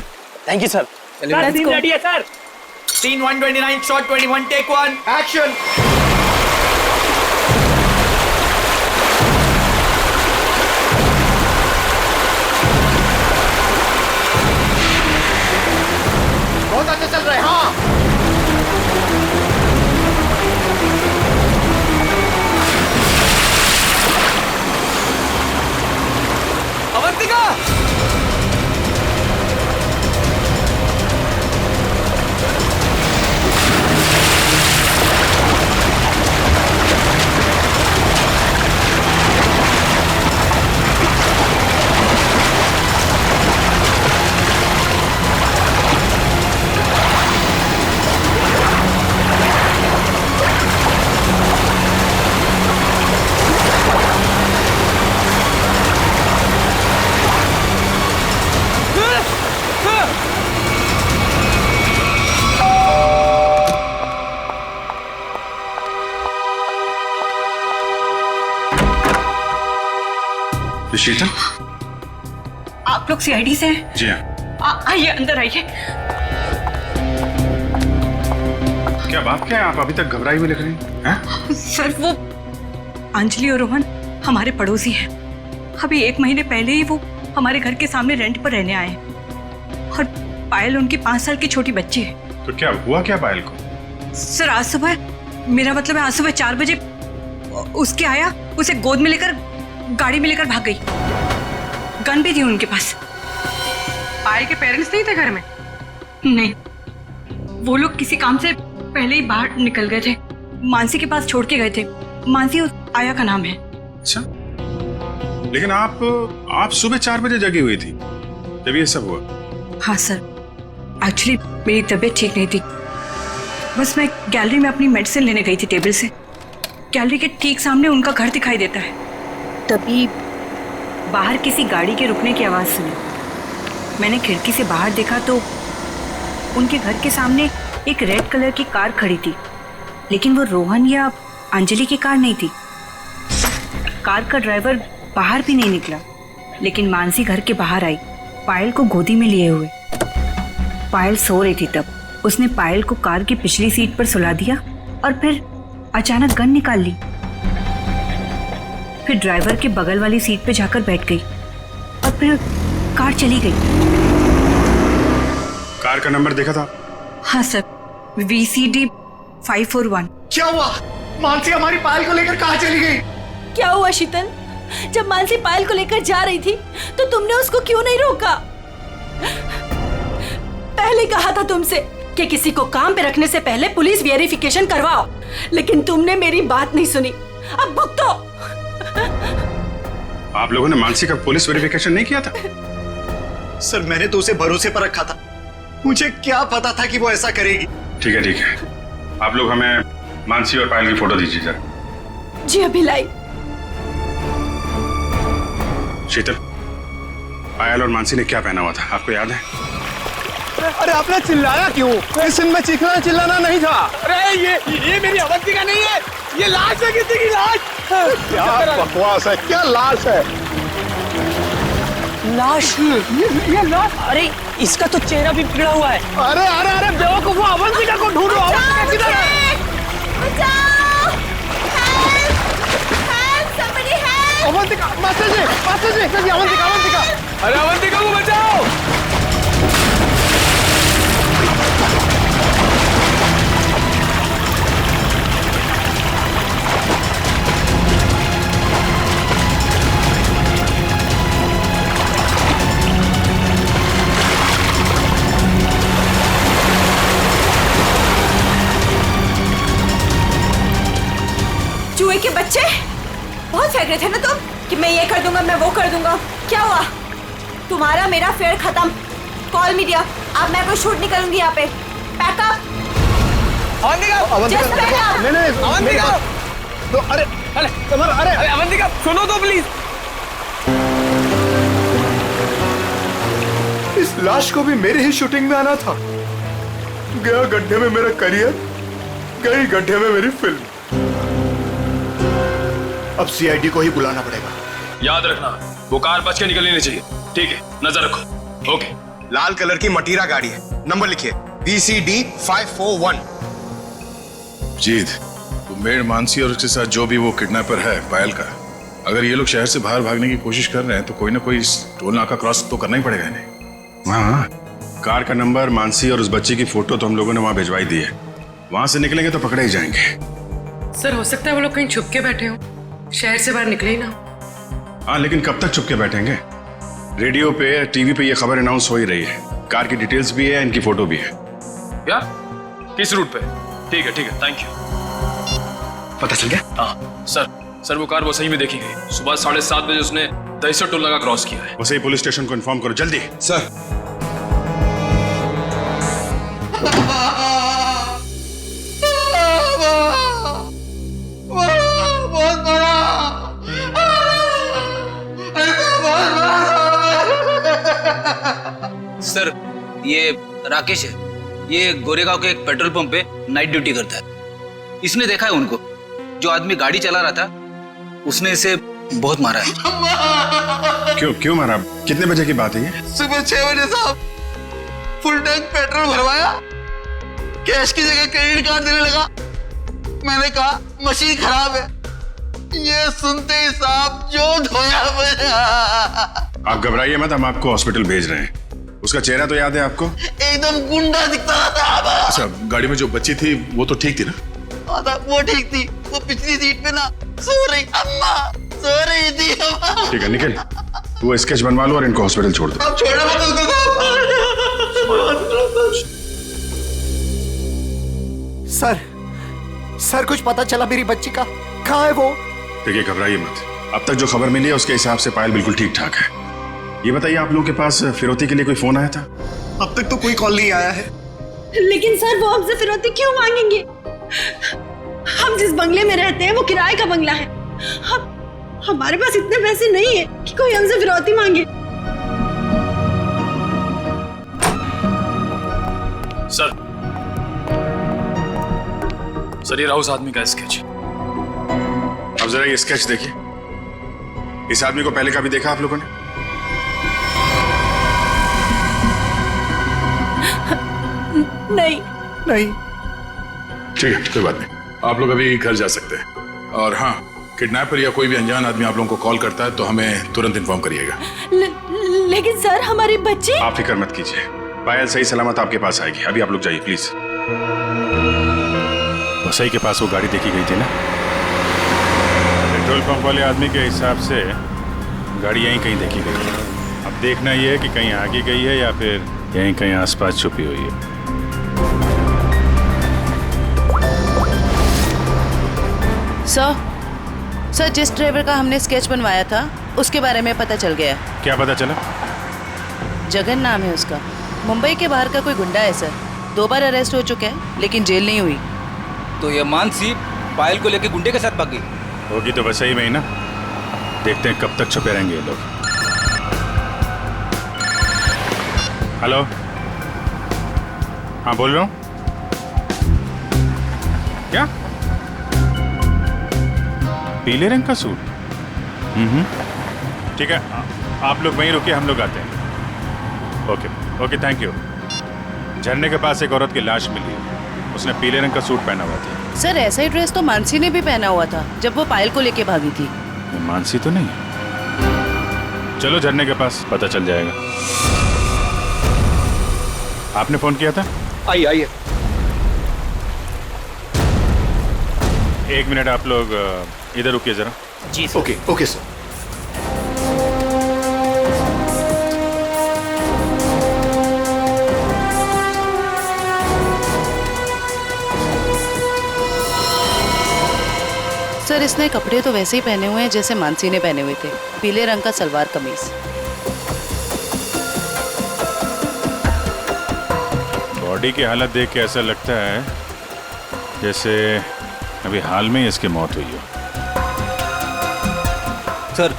thank you sir. Scene ready है sir. Scene 129 shot 21 take 1 action. बहुत अच्छा चल रहा है। हाँ, अवंतिका, शीतल, आप लोग सीआईडी से हैं? जी हाँ। आइए अंदर आइए। क्या बात क्या है, आप अभी तक घबराई हुई लग रही हैं? सर वो अंजलि और रोहन हमारे पड़ोसी हैं। अभी 1 महीने पहले ही वो हमारे घर के सामने रेंट पर रहने आए हैं और पायल उनकी 5 साल की छोटी बच्ची है। तो क्या हुआ क्या पायल को? सर आज सुबह, मेरा मतलब है आज सुबह 4 बजे उसके आया, उसे गोद में लेकर गाड़ी में लेकर भाग गई। गन भी थी उनके पास। पायल के पेरेंट्स नहीं थे घर में? नहीं, वो लोग किसी काम से पहले ही बाहर निकल गए थे, मानसी के पास छोड़ के गए थे। मानसी उस आया का नाम है। अच्छा, लेकिन आप सुबह 4 बजे जगी हुई थी जब ये सब हुआ? हाँ सर, एक्चुअली मेरी तबीयत ठीक नहीं थी। बस मैं गैलरी में अपनी मेडिसिन लेने गई थी टेबल से। गैलरी के ठीक सामने उनका घर दिखाई देता है। तभी बाहर किसी गाड़ी के रुकने की आवाज़ सुनी। मैंने खिड़की से बाहर देखा तो उनके घर के सामने एक रेड कलर की कार खड़ी थी, लेकिन वो रोहन या अंजलि की कार नहीं थी। कार का ड्राइवर बाहर भी नहीं निकला, लेकिन मानसी घर के बाहर आई, पायल को गोदी में लिए हुए। पायल सो रही थी तब उसने पायल को कार की पिछली सीट पर सुला दिया और फिर अचानक गन निकाल ली। फिर ड्राइवर के बगल वाली सीट पे जाकर बैठ गई और फिर कार चली गई। कार का नंबर देखा था? हाँ सर, VCD 541। क्या हुआ? मानसी हमारी पायल को लेकर कहाँ चली गई? क्या हुआ शीतल? जब मानसी पायल को लेकर जा रही थी तो तुमने उसको क्यों नहीं रोका? पहले कहा था तुमसे कि किसी को काम पे रखने से पहले पुलिस वेरिफिकेशन करवाओ, लेकिन तुमने मेरी बात नहीं सुनी। अब भुगतो। आप लोगों ने मानसी का पुलिस वेरिफिकेशन नहीं किया था? सर मैंने तो उसे भरोसे पर रखा था, मुझे क्या पता था कि वो ऐसा करेगी। ठीक है ठीक है, आप लोग हमें मानसी और पायल की फोटो दीजिए जरा। जी अभी लाई। शीतल, पायल और मानसी ने क्या पहना हुआ था आपको याद है? अरे आपने चिल्लाया क्यों? इस सीन में चीखना चिल्लाना नहीं था। अरे ये मेरी अवंतिका नहीं है, ये लाश है, किसी की लाश। क्या बकवास है, क्या लाश है? लाश? ये लाश? अरे इसका तो चेहरा भी बिगड़ा हुआ है। अरे अरे अरे बेवकूफो, अवंतिका को ढूंढो। अवंतिका किधर है? अवंतिका, मास्टर जी, अवंतिका, अवंतिका। अरे अवंतिका को बचाओ। चूहे के बच्चे बहुत फेंक रहे थे ना तुम कि मैं ये कर दूंगा, मैं वो कर दूंगा। क्या हुआ? तुम्हारा मेरा फेयर खत्म। कॉल मीडिया, अब मैं कोई शूट नहीं करूंगी यहाँ पे। पैकअप। अवंतिका, तो अरे अरे अवंतिका सुनो तो प्लीज। इस लाश को भी मेरे ही शूटिंग में आना था। गया गड्ढे में मेरा करियर, गई गड्ढे में मेरी फिल्म। अब सीआईडी को ही बुलाना पड़ेगा। याद रखना, वो कार बच के निकलनी नहीं चाहिए। ठीक है, नजर रखो। ओके। लाल कलर की मटीरा गाड़ी है, नंबर लिखिए VCD 541। जीत, वो मेड मानसी और उसके साथ जो भी वो किडनैपर है पायल का, अगर ये लोग शहर से बाहर भागने की कोशिश कर रहे हैं तो कोई ना कोई टोल नाका क्रॉस तो करना ही पड़ेगा इन्हें। हाँ, कार का नंबर, मानसी और उस बच्ची की फोटो तो हम लोगों ने वहां भिजवाई दी है। वहां से निकलेंगे तो पकड़े ही जाएंगे। सर हो सकता है वो लोग कहीं छुप के बैठे हो, शहर से बाहर निकले ही ना। हाँ, लेकिन कब तक चुप के बैठेंगे? रेडियो पे, टीवी पे ये खबर अनाउंस हो ही रही है। कार की डिटेल्स भी है, इनकी फोटो भी है। यार, किस रूट पे? ठीक है, थैंक यू। पता चल गया? हाँ सर, वो कार वो सही में देखी गई। सुबह 7:30 बजे उसने दहीसर टोल नाका क्रॉस किया है। वैसे ही पुलिस स्टेशन को इन्फॉर्म करो जल्दी। सर। सर, ये राकेश है। ये गोरेगांव के एक पेट्रोल पंप पे नाइट ड्यूटी करता है। इसने देखा है उनको। जो आदमी गाड़ी चला रहा था उसने इसे बहुत मारा है। क्यों मारा? कितने बजे की बात है ये? सुबह 6 बजे साहब। फुल टैंक पेट्रोल भरवाया, कैश की जगह क्रेडिट कार्ड देने लगा। मैंने कहा मशीन खराब है। ये सुनते ही साहब जो धोया मेरा। आप घबराइए मत, हम आपको हॉस्पिटल भेज रहे हैं। उसका चेहरा तो याद है आपको? एकदम गुंडा दिखता था। अच्छा, गाड़ी में जो बच्ची थी वो तो ठीक थी ना? वो ठीक थी। वो पिछली सीट पे ना सो रही अम्मा, सो रही थी अम्मा। ठीक है निखिल, वो स्केच बनवा लो और इनको हॉस्पिटल छोड़ दो। अब छोड़ो मत उसको। सर कुछ पता चला मेरी बच्ची का? कहाँ है वो? देखिए घबराइए मत, अब तक जो खबर मिली है उसके हिसाब से पायल बिल्कुल ठीक ठाक है। ये बताइए, आप लोगों के पास फिरौती के लिए कोई फोन आया था? अब तक तो कोई कॉल नहीं आया है। लेकिन सर वो हमसे फिरौती क्यों मांगेंगे? हम जिस बंगले में रहते हैं वो किराए का बंगला है। हमारे पास इतने पैसे नहीं है कि कोई हमसे फिरौती मांगे। सर, ये रहा उस आदमी का स्केच। अब जरा ये स्केच देखिए। इस आदमी को पहले कभी देखा आप लोगों ने? नहीं। ठीक है, कोई बात नहीं, आप लोग अभी घर जा सकते हैं। और हाँ, किडनैपर या कोई भी अनजान आदमी आप लोगों को कॉल करता है तो हमें तुरंत इन्फॉर्म करिएगा। लेकिन सर हमारी बच्ची। आप फिक्र मत कीजिए, पायल सही सलामत आपके पास आएगी। अभी आप लोग जाइए प्लीज। वसई के पास वो गाड़ी देखी गई थी ना? पेट्रोल पंप वाले आदमी के हिसाब से गाड़ी यहीं कहीं देखी गई है। अब देखना ये है कि कहीं आगे गई है या फिर यहीं कहीं आसपास छुपी हुई है। सर, जिस ड्राइवर का हमने स्केच बनवाया था उसके बारे में पता चल गया। क्या पता चला? जगन नाम है उसका। मुंबई के बाहर का कोई गुंडा है सर। 2 बार अरेस्ट हो चुका है लेकिन जेल नहीं हुई। तो ये मानसी पायल को लेके गुंडे के साथ भाग गई होगी तो वैसे ही में ही ना। देखते हैं कब तक छुपे रहेंगे ये लोग। हेलो, हाँ बोल रहा हूँ। क्या? पीले रंग का सूट? ठीक है, आप लोग वहीं रुकिए, हम लोग आते हैं। Okay, thank you. झरने के पास एक औरत की लाश मिली, उसने पीले रंग का सूट पहना हुआ था। सर ऐसा ही ड्रेस तो मानसी ने भी पहना हुआ था जब वो पायल को लेके भागी थी। मानसी तो नहीं? चलो झरने के पास, पता चल जाएगा। आपने फोन किया था? आइए। 1 मिनट, आप लोग इधर रुकिए जरा। जी सर। Okay sir. सर इसने कपड़े तो वैसे ही पहने हुए हैं जैसे मानसी ने पहने हुए थे। पीले रंग का सलवार कमीज। बॉडी की हालत देख के ऐसा लगता है जैसे अभी हाल में ही इसकी मौत हुई हो। सर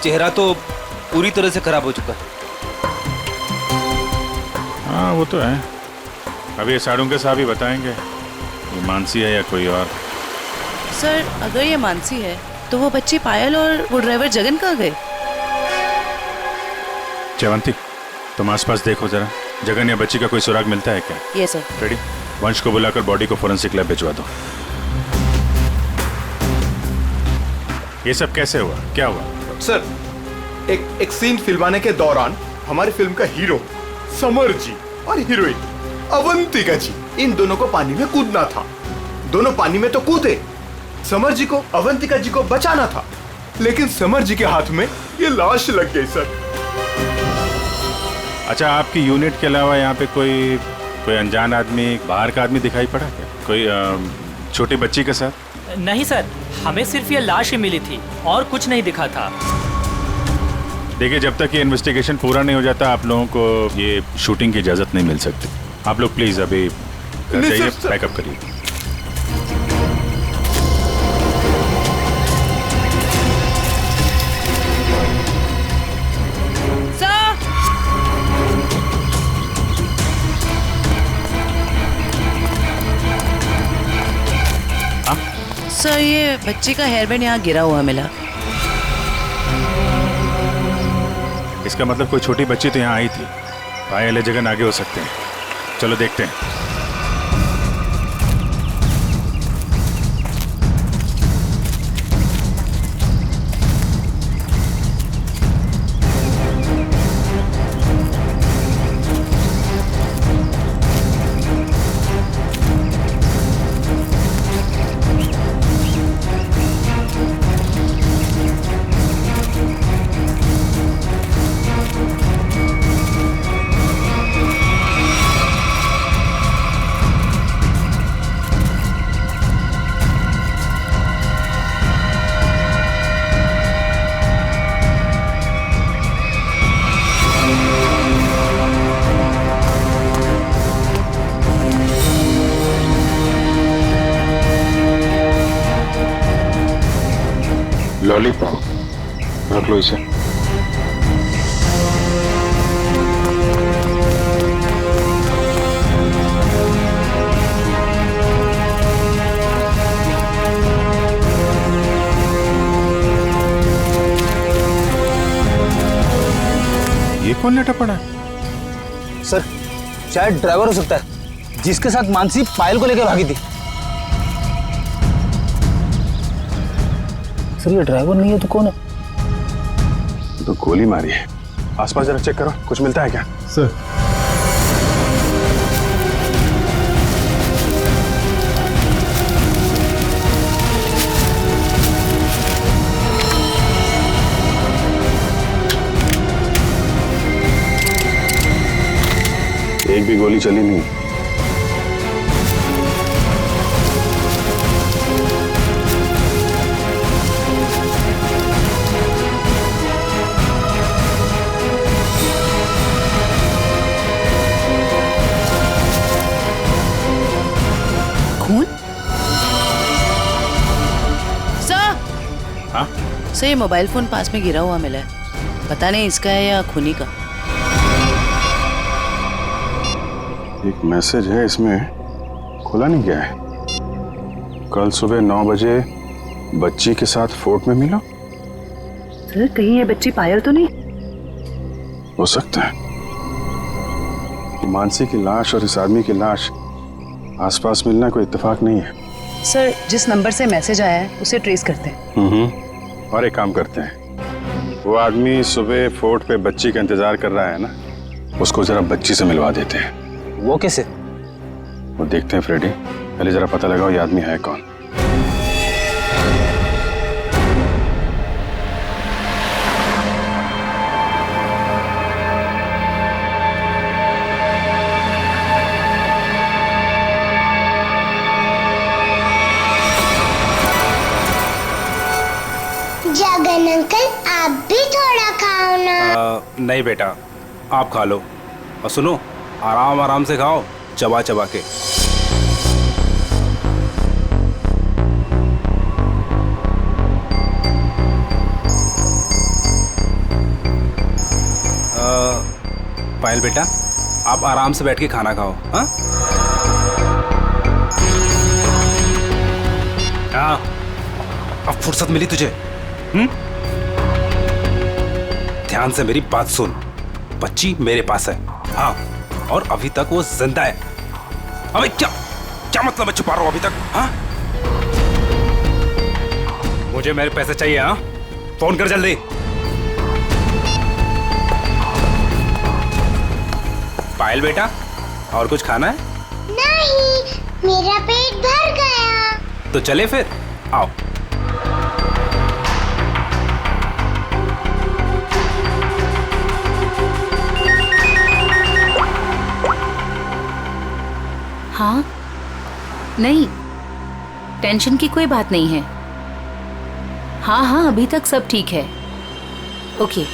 चेहरा तो पूरी तरह से खराब हो चुका है। हाँ वो तो है। अभी ये साड़ू साहब ही बताएंगे ये मानसी है या कोई और। सर अगर ये मानसी है तो वो बच्ची पायल और वो ड्राइवर जगन कहाँ गए? जयवंती तुम आसपास देखो जरा, जगन या बच्ची का कोई सुराग मिलता है क्या? ये सर। रेडी, वंश को बुलाकर बॉडी को फोरेंसिक लैब भिजवा दो। ये सब कैसे हुआ, क्या हुआ? सर एक सीन फिल्माने के दौरान हमारी फिल्म का हीरो समर जी और हीरोइन अवंतिका जी, इन दोनों को पानी में कूदना था। दोनों पानी में तो कूदे, समर जी को अवंतिका जी को बचाना था, लेकिन समर जी के हाथ में ये लाश लग गई सर। अच्छा, आपकी यूनिट के अलावा यहाँ पे कोई अनजान आदमी, बाहर का आदमी दिखाई पड़ा क्या? कोई छोटी बच्ची के साथ? नहीं सर, हमें सिर्फ ये लाश ही मिली थी और कुछ नहीं दिखा था। देखिए, जब तक ये इन्वेस्टिगेशन पूरा नहीं हो जाता आप लोगों को ये शूटिंग की इजाजत नहीं मिल सकती। आप लोग प्लीज अभी घर जाइए, पैकअप करिए। सर ये बच्ची का हेयर बैंड यहाँ गिरा हुआ मिला। इसका मतलब कोई छोटी बच्ची तो यहाँ आई थी। पायल जगन आगे हो सकते हैं, चलो देखते हैं। लॉलीपॉप रख लो इसे। ये कौन लेटा पड़ा है? सर शायद ड्राइवर हो सकता है जिसके साथ मानसी पायल को लेकर भागी थी। सर ये ड्राइवर नहीं है तो कौन है? तो गोली मारी है। आसपास जरा चेक करो, कुछ मिलता है क्या? सर एक भी गोली चली नहीं। खून? सर हाँ? सर ये मोबाइल फोन पास में गिरा हुआ मिला है, पता नहीं इसका है या खूनी का। एक मैसेज है इसमें, खुला नहीं गया है। कल सुबह 9 बजे बच्ची के साथ फोर्ट में मिला। सर कहीं ये बच्ची पायल तो नहीं? हो सकता है। मानसी की लाश और इस आदमी की लाश आसपास मिलना कोई इत्तेफाक नहीं है। सर जिस नंबर से मैसेज आया है उसे ट्रेस करते हैं। और एक काम करते हैं, वो आदमी सुबह फोर्ट पे बच्ची का इंतजार कर रहा है ना, उसको जरा बच्ची से मिलवा देते हैं। वो कैसे? वो देखते हैं फ्रेडी, पहले जरा पता लगाओ ये आदमी है कौन। जगन अंकल आप भी थोड़ा खाओ ना। नहीं बेटा, आप खा लो। और सुनो, आराम आराम से खाओ, चबा चबा के। पायल बेटा, आप आराम से बैठ के खाना खाओ। हाँ हाँ, अब फुर्सत मिली तुझे? ध्यान से मेरी बात सुन, बच्ची मेरे पास है। हाँ, और अभी तक वो जिंदा है। अबे क्या क्या मतलब है छुपा रहा हूं अभी तक? हाँ, मुझे मेरे पैसे चाहिए। हाँ, फोन कर जल्दी। पायल बेटा, और कुछ खाना है? नहीं, मेरा पेट भर गया। तो चले फिर, आओ। हाँ, नहीं, टेंशन की कोई बात नहीं है। हाँ हाँ, अभी तक सब ठीक है। ओके।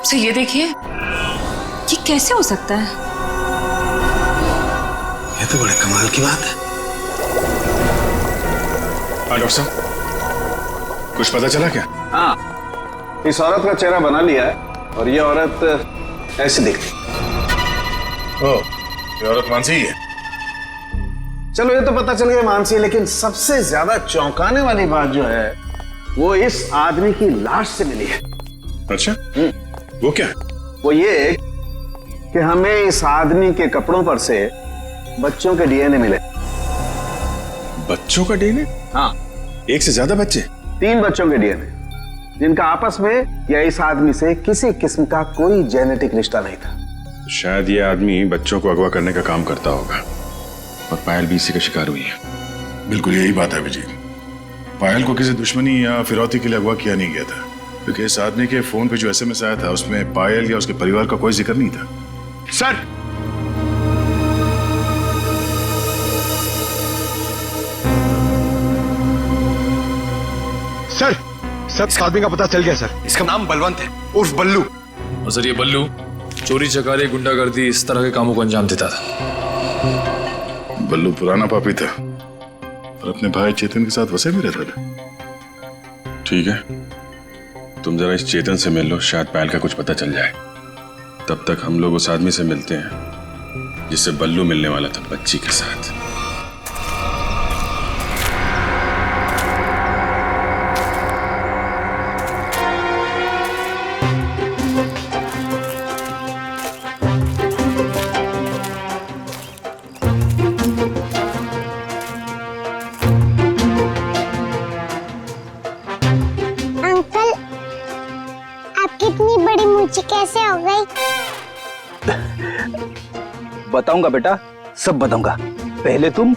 सर ये देखिए, ये कैसे हो सकता है? ये तो बड़े कमाल की बात है। हाँ डॉक्टर साहब, कुछ पता चला क्या? हाँ, इस औरत का चेहरा बना लिया है और ये औरत ऐसी दिखती। ओह, ये औरत मानसी ही है। चलो ये तो पता चल गया मानसी है, लेकिन सबसे ज्यादा चौंकाने वाली बात जो है वो इस आदमी की लाश से मिली है। अच्छा, वो क्या? वो ये कि हमें इस आदमी के कपड़ों पर से बच्चों के डीएनए मिले। बच्चों का डीएनए? हाँ, एक से ज्यादा बच्चे? 3 बच्चों के डीएनए, जिनका आपस में या इस आदमी से किसी किस्म का कोई जेनेटिक रिश्ता नहीं था। शायद ये आदमी बच्चों को अगवा करने का काम करता होगा और पायल भी इसी का शिकार हुई है। बिल्कुल यही बात है विजय। पायल को किसी दुश्मनी या फिरौती के लिए अगवा किया नहीं गया था, क्योंकि इस आदमी के फोन पे जो एसएमएस आया था उसमें पायल या उसके परिवार का कोई जिक्र नहीं था। सर, सर आदमी का पता चल गया सर। इसका नाम बलवंत है, उर्फ बल्लू। और सर ये बल्लू चोरी चकारी गुंडागर्दी इस तरह के कामों को अंजाम देता था। बल्लू पुराना पापी था और अपने भाई चेतन के साथ वसे में रहता था। ठीक है, तुम जरा इस चेतन से मिल लो, शायद पायल का कुछ पता चल जाए। तब तक हम लोग उस आदमी से मिलते हैं जिससे बल्लू मिलने वाला था बच्ची के साथ। कैसे हो गई? बताऊंगा बेटा, सब बताऊंगा। पहले तुम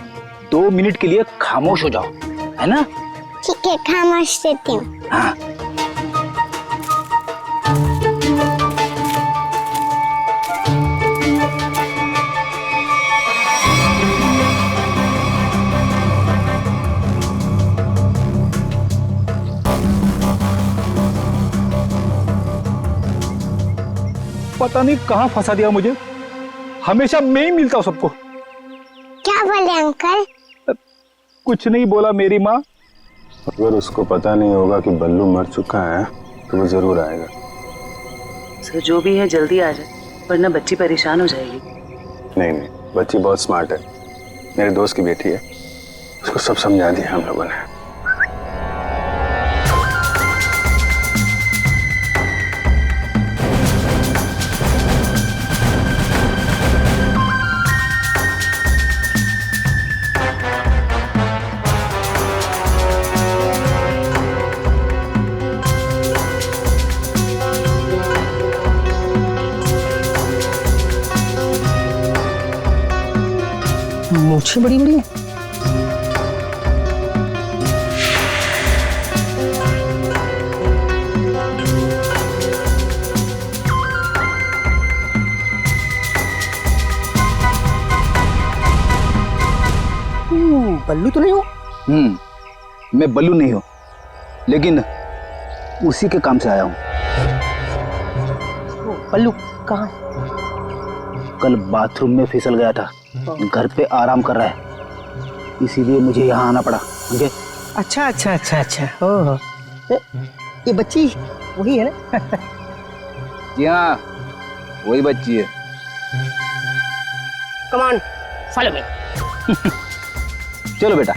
2 मिनट के लिए खामोश हो जाओ, है ना? ठीक है, खामोश रहती हूँ। हाँ। पता नहीं कहाँ फंसा दिया मुझे, हमेशा मैं ही मिलता हूँ सबको। क्या बोले अंकल? कुछ नहीं बोला मेरी माँ। अगर उसको पता नहीं होगा कि बल्लू मर चुका है तो वो जरूर आएगा। सर जो भी है जल्दी आ जाए, वरना बच्ची परेशान हो जाएगी। नहीं नहीं, बच्ची बहुत स्मार्ट है, मेरे दोस्त की बेटी है, उसको सब समझा दिया हम लोगों ने। मूछें बड़ी बड़ी है। बल्लू तो नहीं हो? मैं बल्लू नहीं हूँ, लेकिन उसी के काम से आया हूँ। बल्लू कहाँ? कल बाथरूम में फिसल गया था, घर पे आराम कर रहा है, इसीलिए मुझे यहाँ आना पड़ा। मुझे अच्छा अच्छा अच्छा अच्छा। ओह, ये बच्ची वही है ना? जी हाँ, वही बच्ची है। Come on, follow me. चलो बेटा।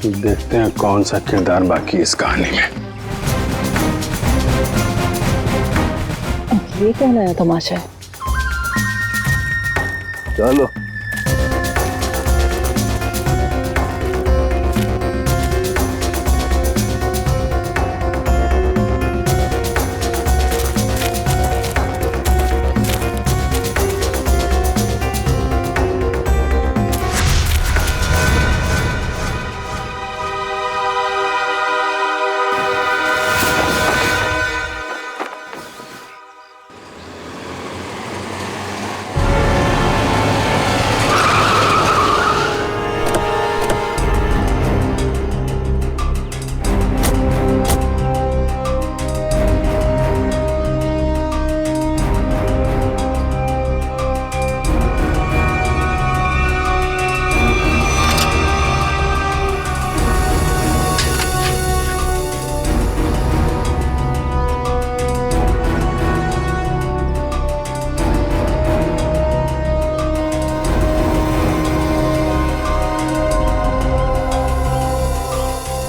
देखते हैं कौन सा किरदार बाकी इस कहानी में। ये क्या नया तमाशा है? चलो।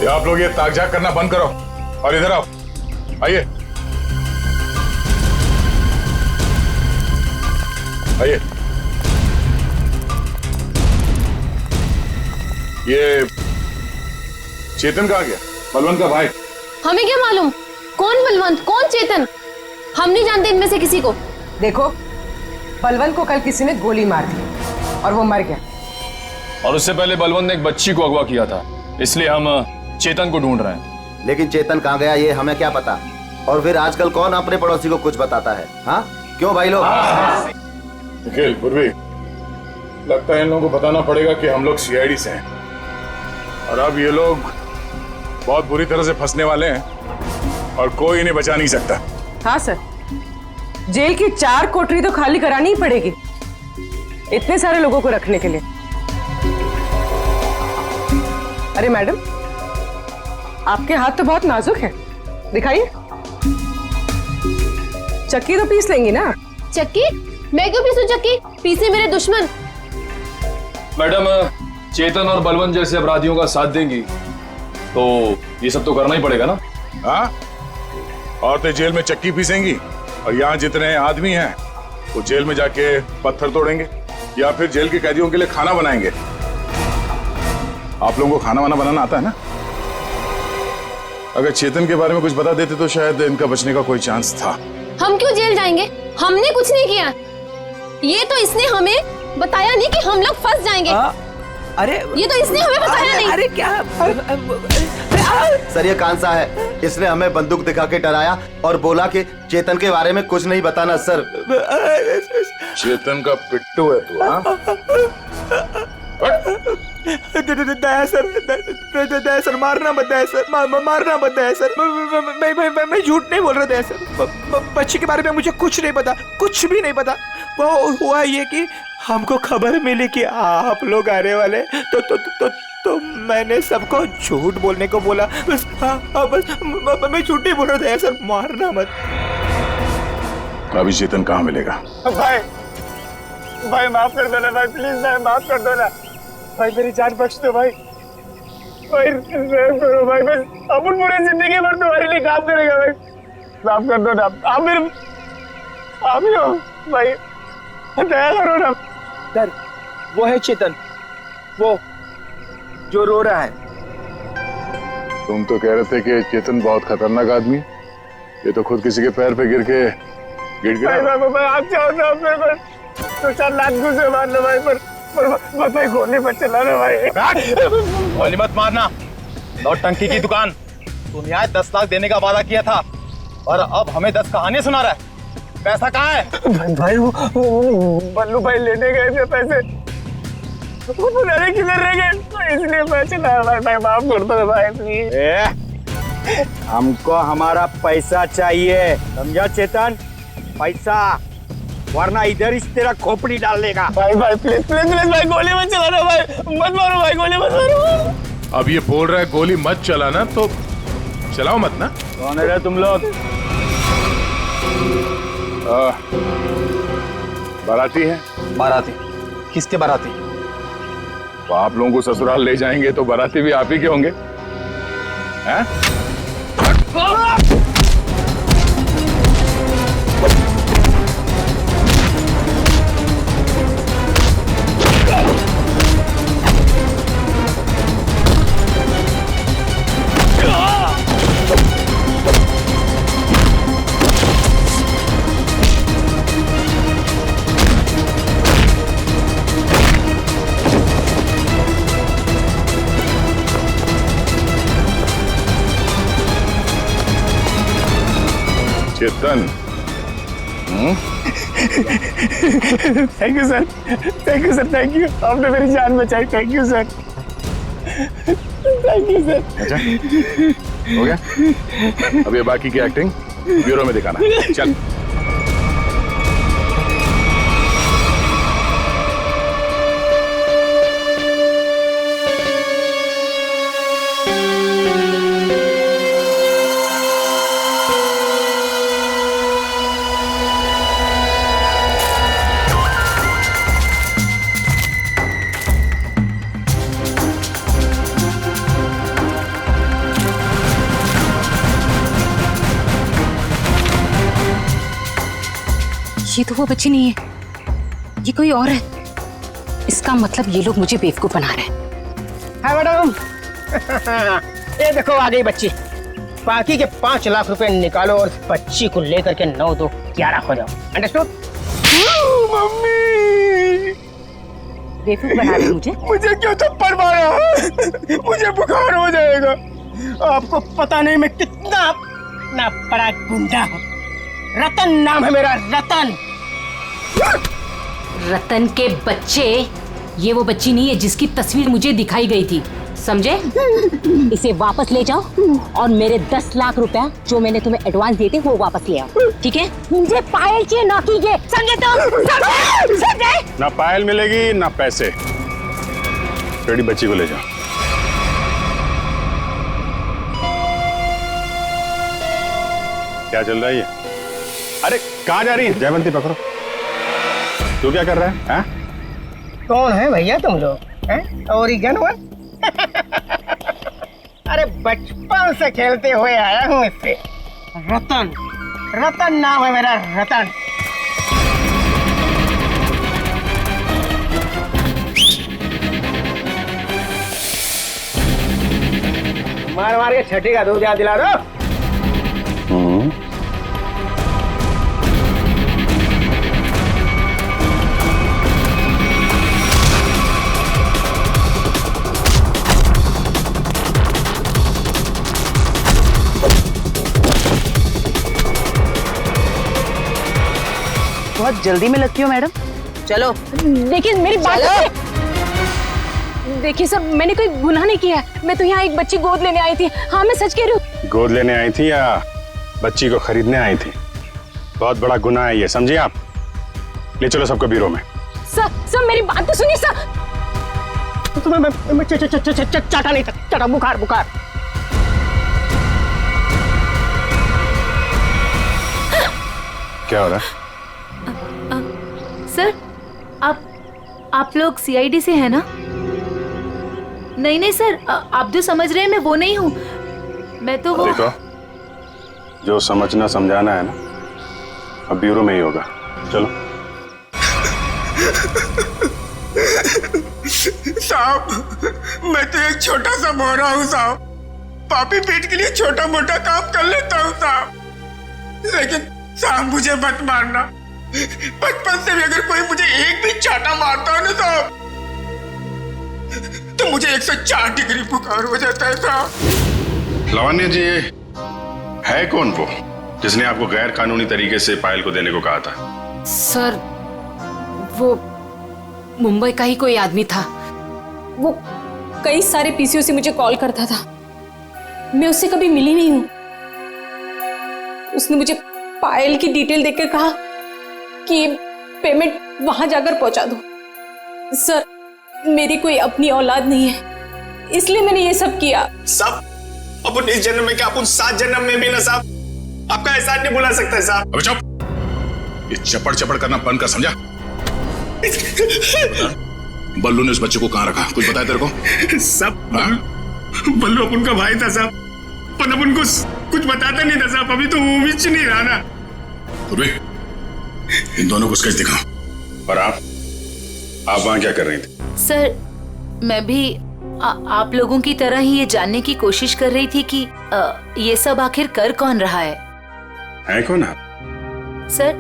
आप लोग ये ताक-झाक करना बंद करो और इधर आओ। आइए आइए। ये चेतन कहाँ गया? बलवंत का भाई। हमें क्या मालूम कौन बलवंत कौन चेतन, हम नहीं जानते इनमें से किसी को। देखो, बलवंत को कल किसी ने गोली मार दी और वो मर गया। और उससे पहले बलवंत ने एक बच्ची को अगवा किया था, इसलिए हम चेतन को ढूंढ रहे हैं। लेकिन चेतन कहाँ गया ये हमें क्या पता। और फिर आजकल कौन अपने पड़ोसी को कुछ बताता है? हाँ क्यों भाई लोग? निखिल, पूर्वी, लगता है इन लोगों को बताना पड़ेगा कि हम लोग सीआईडी से हैं और अब ये लोग बहुत बुरी तरह से फंसने वाले हैं और कोई इन्हें बचा नहीं सकता। हाँ सर, जेल की 4 कोठरी तो खाली करानी ही पड़ेगी इतने सारे लोगों को रखने के लिए। अरे मैडम, आपके हाथ तो बहुत नाजुक है, दिखाइए। चक्की तो पीस लेंगी ना? चक्की? मैं क्यों पीसूं चक्की? पीसे मेरे दुश्मन। मैडम, चेतन और बलवंत जैसे अपराधियों का साथ देंगी तो ये सब तो करना ही पड़ेगा ना। हाँ, औरतें जेल में चक्की पीसेंगी और यहाँ जितने आदमी हैं वो जेल में जाके पत्थर तोड़ेंगे या फिर जेल के कैदियों के लिए खाना बनाएंगे। आप लोगों को खाना वाना बनाना आता है ना? अगर चेतन के बारे में कुछ बता देते तो शायद इनका बचने का कोई चांस था। हम क्यों जेल जाएंगे? हमने कुछ नहीं किया। ये तो इसने हमें बताया नहीं कि हम लोग फंस जाएंगे। अरे ये तो इसने हमें बताया नहीं। अरे क्या? सर ये कांसा है, इसने हमें बंदूक दिखा के डराया और बोला कि चेतन के बारे में कुछ नहीं बताना। सर चेतन का पिट्टू है तू? हाँ, दया सर, दया सर, मारना मत दया सर, मारना मत दया सर। मैं झूठ नहीं बोल रहा दया सर। बच्ची के बारे में मुझे कुछ नहीं पता, कुछ भी नहीं पता। वो हुआ ये कि हमको खबर मिली कि आप लोग आने वाले, तो मैंने सबको झूठ बोलने को बोला। बस बस मैं झूठ नहीं बोल रहा दया सर, मारना मत। अभी चेतन कहाँ मिलेगा? भाई माफ कर दो ना भाई, प्लीज भाई माफ कर दो ना। भाई मेरी जान बख्श दो भाई। भाई रहम करो भाई, बस अपन पूरी जिंदगी भर तुम्हारे लिए काम करेगा भाई। माफ कर दो ना, आप मेरे आप ही हो भाई, दया करो ना। सर वो है चेतन, वो जो रो रहा है। तुम तो कह रहे थे कि चेतन बहुत खतरनाक आदमी, ये तो खुद किसी के पैर पे गिर के गिरा। भाई आप चाहो तो आप मेरे को 2-4 लाख घुसे मार लो भाई, पर भाई गोली मत चलाना भाई। गोली मत मारना, नौटंकी की दुकान। तुम यहाँ 10 लाख देने का वादा किया था और अब हमें 10 कहानियां सुना रहा है। पैसा कहाँ है? भाई वो बल्लू भाई लेने गए थे पैसे, वो पता नहीं किधर रह गए, तो इसलिए मैं चलाया भाई। माफ कर दो भाई प्लीज। हमको हमारा पैसा चाहिए, समझा चेतन? पैसा, वरना इधर इस तेरा खोपड़ी डाल देगा। भाई प्लीज प्लीज प्लीज भाई, गोली मत चलाना भाई, मत मारो भाई, गोली मत मारो। अब ये बोल रहा है गोली मत चलाना, तो चलाओ मत ना। कौन है तुम लोग? बाराती है। बाराती? किसके बाराती? तो आप लोगों को ससुराल ले जाएंगे तो बाराती भी आप ही के होंगे, हैं? Chetan, thank you sir, thank you sir, thank you. आपने मेरी जान बचाई, thank you sir, thank you sir. अच्छा हो गया, अब ये बाकी की एक्टिंग ब्यूरो में दिखाना। चल। ये तो वो बच्ची नहीं है, ये कोई और है। इसका मतलब ये लोग मुझे बेवकूफ बना रहे हैं। हाय मैडम, ये देखो आ गई बच्ची। बाकी के 5 लाख रुपए निकालो और बच्ची को लेकर के 9 2 11 हो जाओ। अंडरस्टूड? मम्मी बेवकूफ बना रही मुझे क्यों थप्पड़ मारा? मुझे बुखार हो जाएगा। आपको पता नहीं मैं कितना बड़ा गुंडा हूँ। रतन नाम है मेरा, रतन। रतन के बच्चे, ये वो बच्ची नहीं है जिसकी तस्वीर मुझे दिखाई गई थी, समझे? इसे वापस ले जाओ और मेरे 10 लाख रुपया जो मैंने तुम्हें एडवांस दिए थे वो वापस ले आओ, ठीक है? मुझे पायल चाहिए, ना कीजिए, समझे तुम? समझे? ना पायल मिलेगी ना पैसे। बेटी बच्ची को ले जाओ। क्या चल रहा है ये? अरे कहाँ जा रही है? जयवंती पकड़ो। तू क्या कर रहा है? हाँ? कौन है भैया तुम लोग? ओरिगन हुआ? अरे बचपन से खेलते हुए आया हूँ इससे। रतन, रतन नाम है मेरा, रतन। मार मार के छठी का दूध याद दिला दो। बहुत जल्दी में लगती हो मैडम। चलो। देखिए मेरी बात, देखिए सर, मैंने कोई गुनाह नहीं किया है। मैं तो यहाँ एक बच्ची गोद लेने आई थी। हाँ मैं सच कह रही हूँ। गोद लेने आई थी या बच्ची को खरीदने आई थी? बहुत बड़ा गुनाह है ये, समझिए आप। ले चलो सबको ब्यूरो में। सर मेरी बात तो सुनिए सर। तुम्हें चाटा नहीं था, चाटा बुखार बुखार। क्या हो रहा है? सर आप लोग CID से हैं ना? नहीं नहीं सर, आप जो समझ रहे हैं मैं वो नहीं हूँ। मैं तो वो... देखो, जो समझना समझाना है ना, अब ब्यूरो में ही होगा। चलो। साहब, मैं तो एक छोटा सा मोहरा हूँ साहब। पापी पेट के लिए छोटा मोटा काम कर लेता हूँ साहब, लेकिन साहब मुझे मत मारना। बचपन से भी अगर कोई मुझे एक भी चाटा मारता है ना साहब, तो मुझे 104 डिग्री बुखार हो जाता है साहब। लावण्य जी, है कौन वो जिसने आपको गैर कानूनी तरीके से पायल को देने को कहा था? सर, वो मुंबई का ही कोई आदमी था। वो कई सारे पीसीओ से मुझे कॉल करता था। मैं उससे कभी मिली नहीं हूं। उसने मुझे पायल की डिटेल देकर कहा कि पेमेंट वहां जाकर पहुंचा दो। सर, मेरी कोई अपनी औलाद नहीं है, इसलिए मैंने ये सब किया। साहब, अपन इस जन्म में क्या, अपन 7 जन्म में भी ना साहब आपका एहसान नहीं भुला सकता है साहब। अबे चुप, ये चपड़ चपड़ करना बंद कर, समझा? बल्लू ने उस बच्चे को कहाँ रखा, कुछ बताया तेरे को? सब बल्लू अपन का भाई था साहब, पर अपन को कुछ बताता नहीं था साहब। अभी तो वो भी नहीं रहा ना। इन दोनों को स्केच दिखाओ। और आप वहां क्या कर रही थी? सर, मैं भी आप लोगों की तरह ही ये जानने की कोशिश कर रही थी कि ये सब आखिर कर कौन रहा है कौन आप? सर,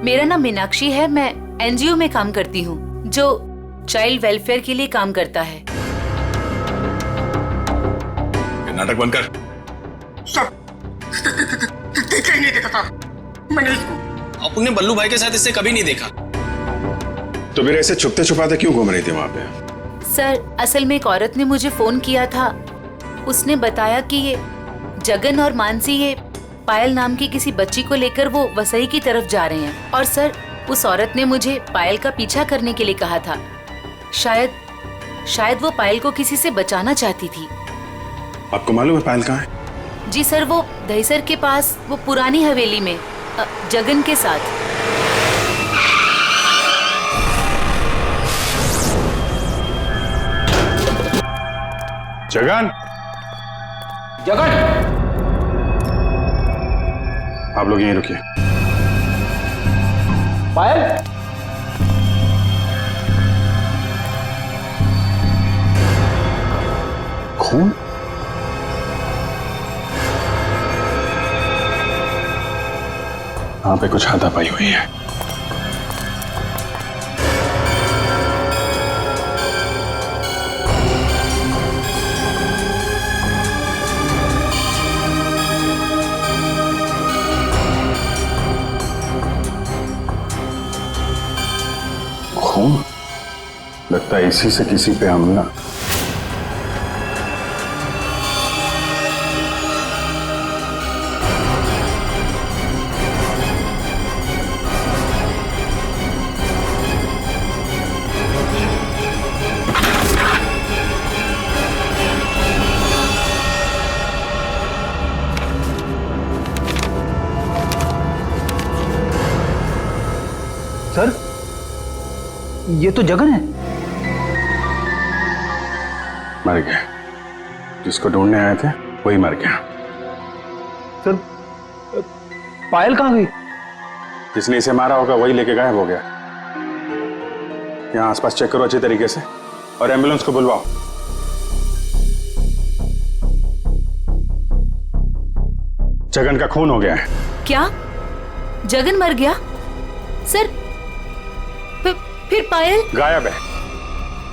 मेरा नाम मीनाक्षी है। मैं एनजीओ में काम करती हूँ जो चाइल्ड वेलफेयर के लिए काम करता है। नाटक बंद कर। देखा ही नहीं देखा था मैंने इसको। अपने बल्लू भाई के साथ इससे कभी नहीं देखा। तो फिर ऐसे छुपते छुपाते क्यों घूम रही थी वहां पे? सर, असल में एक औरत ने मुझे फोन किया था। उसने बताया कि ये जगन और मानसी ये पायल नाम की किसी बच्ची को लेकर वो वसई की तरफ जा रहे हैं। और सर, उस औरत ने मुझे पायल का पीछा करने के लिए कहा था। शायद वो पायल को किसी से बचाना चाहती थी। आपको मालूम है पायल कहाँ है? जी सर, वो दहीसर के पास वो पुरानी हवेली में जगन के साथ। जगन, जगन, आप लोग यहीं रुकिए। पायल, खून? वहां पे कुछ हाथापाई हुई है। खून? लगता है इसी से किसी पे हमला। सर, ये तो जगन है। मर गया। जिसको ढूंढने आए थे वही मर गया। सर, पायल कहाँ गई? जिसने इसे मारा होगा वही लेके गायब हो गया। यहाँ आसपास चेक करो अच्छी तरीके से और एम्बुलेंस को बुलवाओ। जगन का खून हो गया है। क्या? जगन मर गया? सर, फिर पायल गायब है।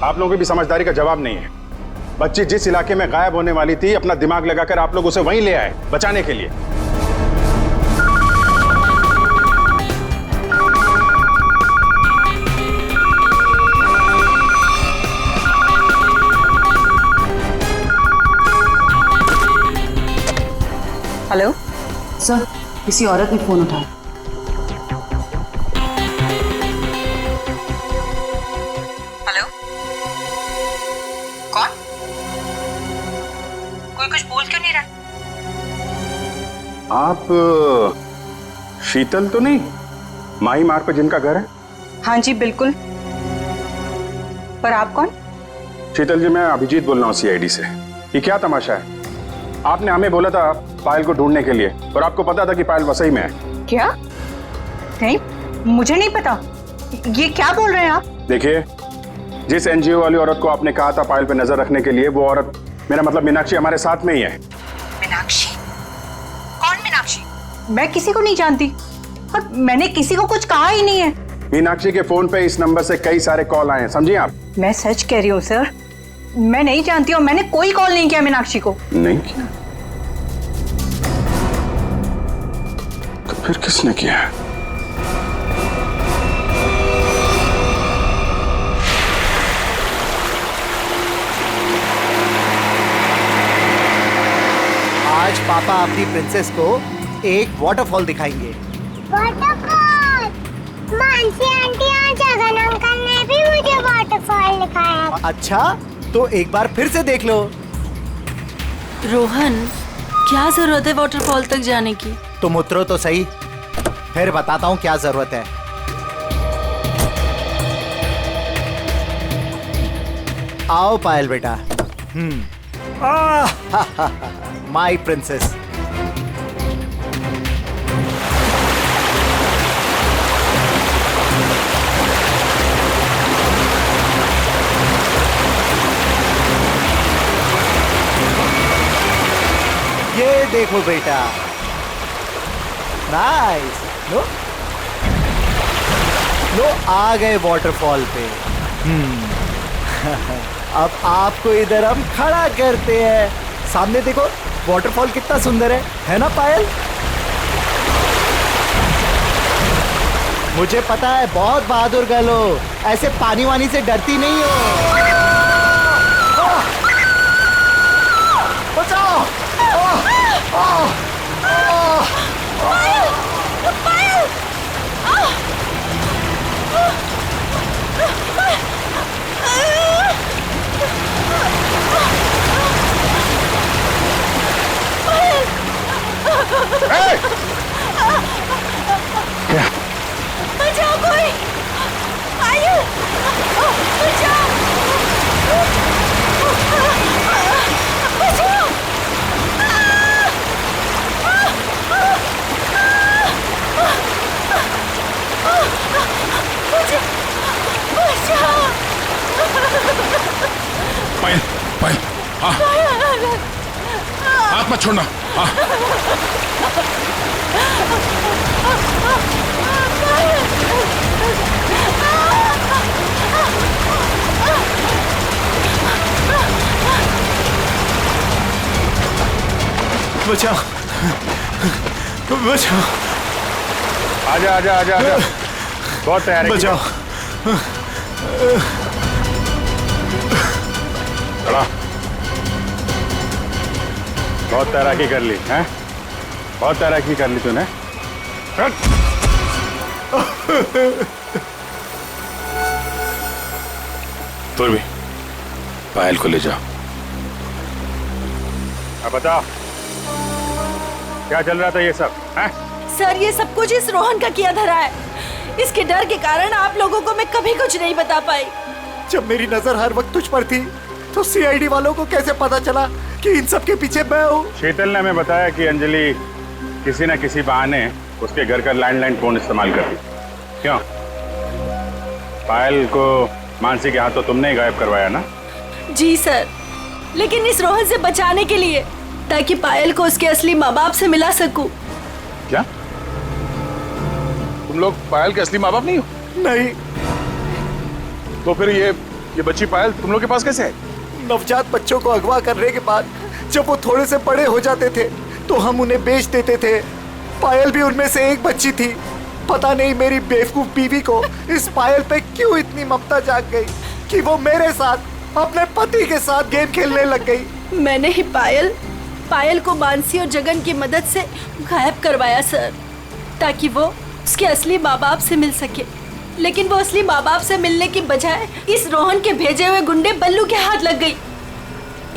आप लोगों की भी समझदारी का जवाब नहीं है। बच्ची जिस इलाके में गायब होने वाली थी, अपना दिमाग लगाकर आप लोग उसे वहीं ले आए बचाने के लिए। हेलो सर, किसी औरत ने फोन उठाया। हेलो, कौन? कोई कुछ बोल क्यों नहीं रहा? आप शीतल तो नहीं? माही मार्ग पर जिनका घर है? हाँ जी बिल्कुल। पर आप कौन? शीतल जी, मैं अभिजीत बोल रहा हूँ सीआईडी से। ये क्या तमाशा है? आपने हमें बोला था पायल को ढूंढने के लिए, और आपको पता था कि पायल वसई में है। क्या? नहीं, मुझे नहीं पता। ये क्या बोल रहे हैं आप? देखिए, जिस एनजीओ वाली औरत को आपने कहा था पायल पे नजर रखने के लिए, वो औरत, मेरा मतलब मीनाक्षी, हमारे साथ में ही है। मीनाक्षी? कौन मीनाक्षी? मैं किसी को नहीं जानती और मैंने किसी को कुछ कहा ही नहीं है। मीनाक्षी के फोन पे इस नंबर से कई सारे कॉल आए हैं, समझिए आप। मैं सच कह रही हूँ सर, मैं नहीं जानती और मैंने कोई कॉल नहीं किया मीनाक्षी को। नहीं किया? तो फिर किसने किया? आज पापा अपनी प्रिंसेस को एक वाटरफॉल दिखाएंगे। वाटरफॉल? मानसी आंटी और जगन अंकल ने भी मुझे वाटरफॉल दिखाया। अच्छा, तो एक बार फिर से देख लो। रोहन, क्या जरूरत है वाटरफॉल तक जाने की? तुम उतरो तो सही, फिर बताता हूँ क्या जरूरत है। आओ पायल बेटा। माई प्रिंसेस। ये देखो बेटा, नाइस। लो लो, आ गए वाटरफॉल पे। अब आपको इधर हम खड़ा करते हैं। सामने देखो, वाटरफॉल कितना सुंदर है ना पायल? मुझे पता है बहुत बहादुर गर्ल हो, ऐसे पानी वानी से डरती नहीं हो। बचाओ! पायल! पायल! बचाओ कोई! पायल! बचाओ! बचाओ! पायल, पायल, हाथ मत छोड़ना। बचाओ, बचाओ। आजा आजा आजा आजा, बहुत तैयार है। बचाओ। चला, बहुत तैराकी कर ली हैं? बहुत तैराकी कर ली तूने। तो भी पायल को ले जाओ। अब बताओ, क्या चल रहा था ये सब? हैं? सर, ये सब कुछ इस रोहन का किया धरा है। इसके डर के कारण आप लोगों को मैं कभी कुछ नहीं बता पाई। जब मेरी नजर हर वक्त तुझ पर थी, तो सीआईडी वालों को कैसे पता चला कि इन सब के पीछे मैं हूँ? शीतल ने हमें बताया कि अंजलि किसी न किसी बहाने उसके घर का लैंडलाइन फोन इस्तेमाल करती। क्यों? पायल को मानसी के हाथों तुमने ही गायब करवाया ना? जी सर, लेकिन इस रोहन से बचाने के लिए, ताकि पायल को उसके असली माँ बाप से मिला सकूं। क्या तुम लोग पायल के असली माँ बाप नहीं हो? नहीं। तो फिर ये बच्ची पायल तुम लोग के पास कैसे है? नवजात बच्चों को अगवा करने के बाद जब वो थोड़े से बड़े हो जाते थे, तो हम उन्हें बेच देते थे। पायल भी उनमें से एक बच्ची थी। पता नहीं मेरी बेवकूफ बीवी को इस पायल पे क्यों इतनी ममता जाग गई कि वो मेरे साथ, अपने पति के साथ गेम खेलने लग गई। मैंने ही पायल को मानसी और जगन की मदद से गायब करवाया सर, ताकि वो उसके असली माँ बाप से मिल सके। लेकिन वो असली माँ बाप से मिलने की बजाय इस रोहन के भेजे हुए गुंडे बल्लू के हाथ लग गई।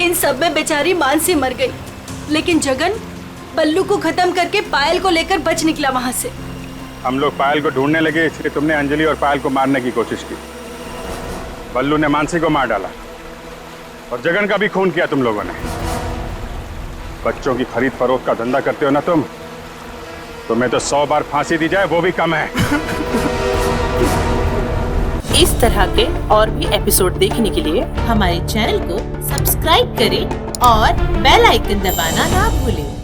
इन सब में बेचारी मानसी मर गई, लेकिन जगन बल्लू को खत्म करके पायल को लेकर बच निकला वहां से। हम लोग पायल को ढूंढने लगे, इसलिए तुमने अंजलि और पायल को मारने की कोशिश की। बल्लू ने मानसी को मार डाला। और जगन का भी खून किया तुम लोगों ने। बच्चों की खरीद फरोख्त का धंधा करते हो ना तुम, तुम्हें तो 100 बार फांसी दी जाए वो भी कम है। इस तरह के और भी एपिसोड देखने के लिए हमारे चैनल को सब्सक्राइब करें और बेल आइकन दबाना ना भूलें।